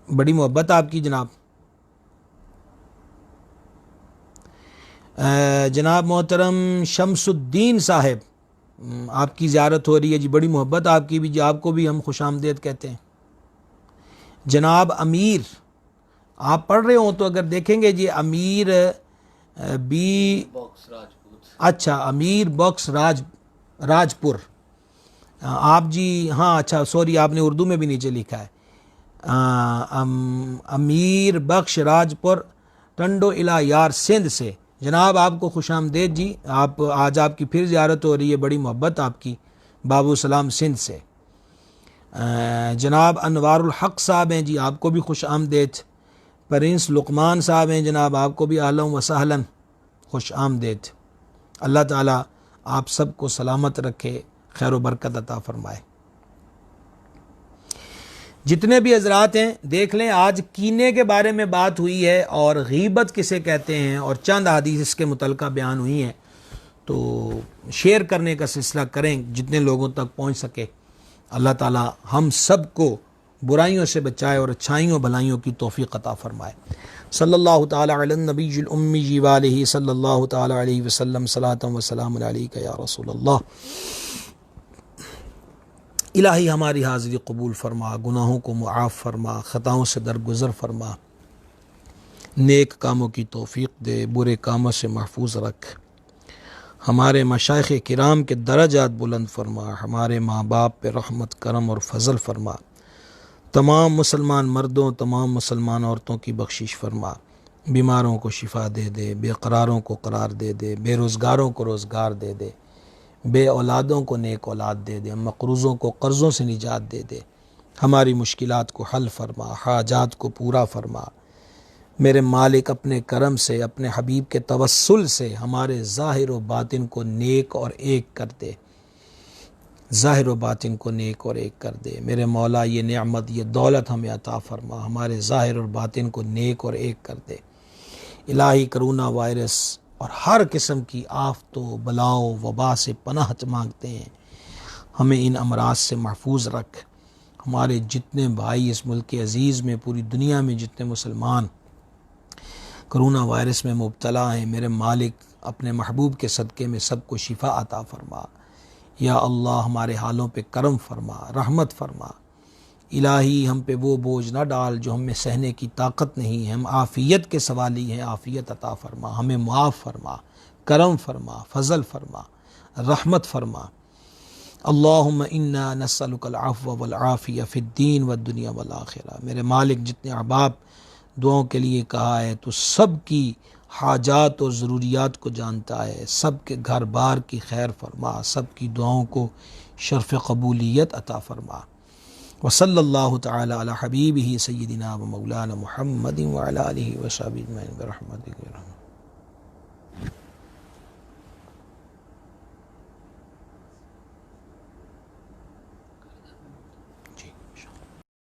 بڑی محبت آپ کی جناب۔ جناب محترم شمس الدین صاحب، آپ کی زیارت ہو رہی ہے جی، بڑی محبت آپ کی بھی جی، آپ کو بھی ہم خوش آمدید کہتے ہیں۔ جناب امیر، آپ پڑھ رہے ہوں تو اگر دیکھیں گے جی، امیر بی اچھا امیر باکس راجپور، آپ جی ہاں اچھا سوری آپ نے اردو میں بھی نیچے لکھا ہے، امیر بخش راجپور ٹنڈو الہ یار سندھ سے۔ جناب آپ کو خوش آمدید جی، آپ آج آپ کی پھر زیارت ہو رہی ہے، بڑی محبت آپ کی، بابو سلام سندھ سے۔ جناب انوار الحق صاحب ہیں جی، آپ کو بھی خوش آمدید۔ پرنس لقمان صاحب ہیں جناب، آپ کو بھی اہلا و سہلا خوش آمدید۔ اللہ تعالیٰ آپ سب کو سلامت رکھے، خیر و برکت عطا فرمائے۔ جتنے بھی حضرات ہیں دیکھ لیں، آج کینے کے بارے میں بات ہوئی ہے اور غیبت کسے کہتے ہیں اور چند حدیث اس کے متعلقہ بیان ہوئی ہیں، تو شیئر کرنے کا سلسلہ کریں جتنے لوگوں تک پہنچ سکے۔ اللہ تعالی ہم سب کو برائیوں سے بچائے اور اچھائیوں بھلائیوں کی توفیق عطا فرمائے۔ صلی اللہ تعالی علی النبی الامی والہ صلی اللہ تعالی علیہ وسلم، صلاۃ و سلام علیک یا رسول اللہ۔ الہی ہماری حاضری قبول فرما، گناہوں کو معاف فرما، خطاؤں سے درگزر فرما، نیک کاموں کی توفیق دے، برے کاموں سے محفوظ رکھ، ہمارے مشائخ کرام کے درجات بلند فرما، ہمارے ماں باپ پہ رحمت کرم اور فضل فرما، تمام مسلمان مردوں تمام مسلمان عورتوں کی بخشش فرما، بیماروں کو شفا دے دے، بے قراروں کو قرار دے دے، بے روزگاروں کو روزگار دے دے، بے اولادوں کو نیک اولاد دے دے، مقروضوں کو قرضوں سے نجات دے دے، ہماری مشکلات کو حل فرما، حاجات کو پورا فرما۔ میرے مالک اپنے کرم سے، اپنے حبیب کے توسل سے ہمارے ظاہر و باطن کو نیک اور ایک کر دے، ظاہر و باطن کو نیک اور ایک کر دے۔ میرے مولا یہ نعمت یہ دولت ہمیں عطا فرما، ہمارے ظاہر اور باطن کو نیک اور ایک کر دے۔ الہی کرونا وائرس اور ہر قسم کی آفتوں بلاؤں وبا سے پناہ مانگتے ہیں، ہمیں ان امراض سے محفوظ رکھ۔ ہمارے جتنے بھائی اس ملک عزیز میں، پوری دنیا میں جتنے مسلمان کرونا وائرس میں مبتلا ہیں، میرے مالک اپنے محبوب کے صدقے میں سب کو شفا عطا فرما۔ یا اللہ ہمارے حالوں پہ کرم فرما، رحمت فرما۔ الہی ہم پہ وہ بوجھ نہ ڈال جو ہم میں سہنے کی طاقت نہیں ہے، ہم عافیت کے سوالی ہیں، عافیت عطا فرما، ہمیں معاف فرما، کرم فرما، فضل فرما، رحمت فرما۔ اللہم انا نسألک العفو والعافیہ فی الدین والدنیا والآخرہ۔ میرے مالک جتنے احباب دعاؤں کے لیے کہا ہے تو سب کی حاجات اور ضروریات کو جانتا ہے، سب کے گھر بار کی خیر فرما، سب کی دعاؤں کو شرف قبولیت عطا فرما۔ وصلی اللہ تعالی علی حبیبہ سیدنا و مولانا محمد وعلی آلہ وصحبہ اجمعین برحمتک یا ارحم۔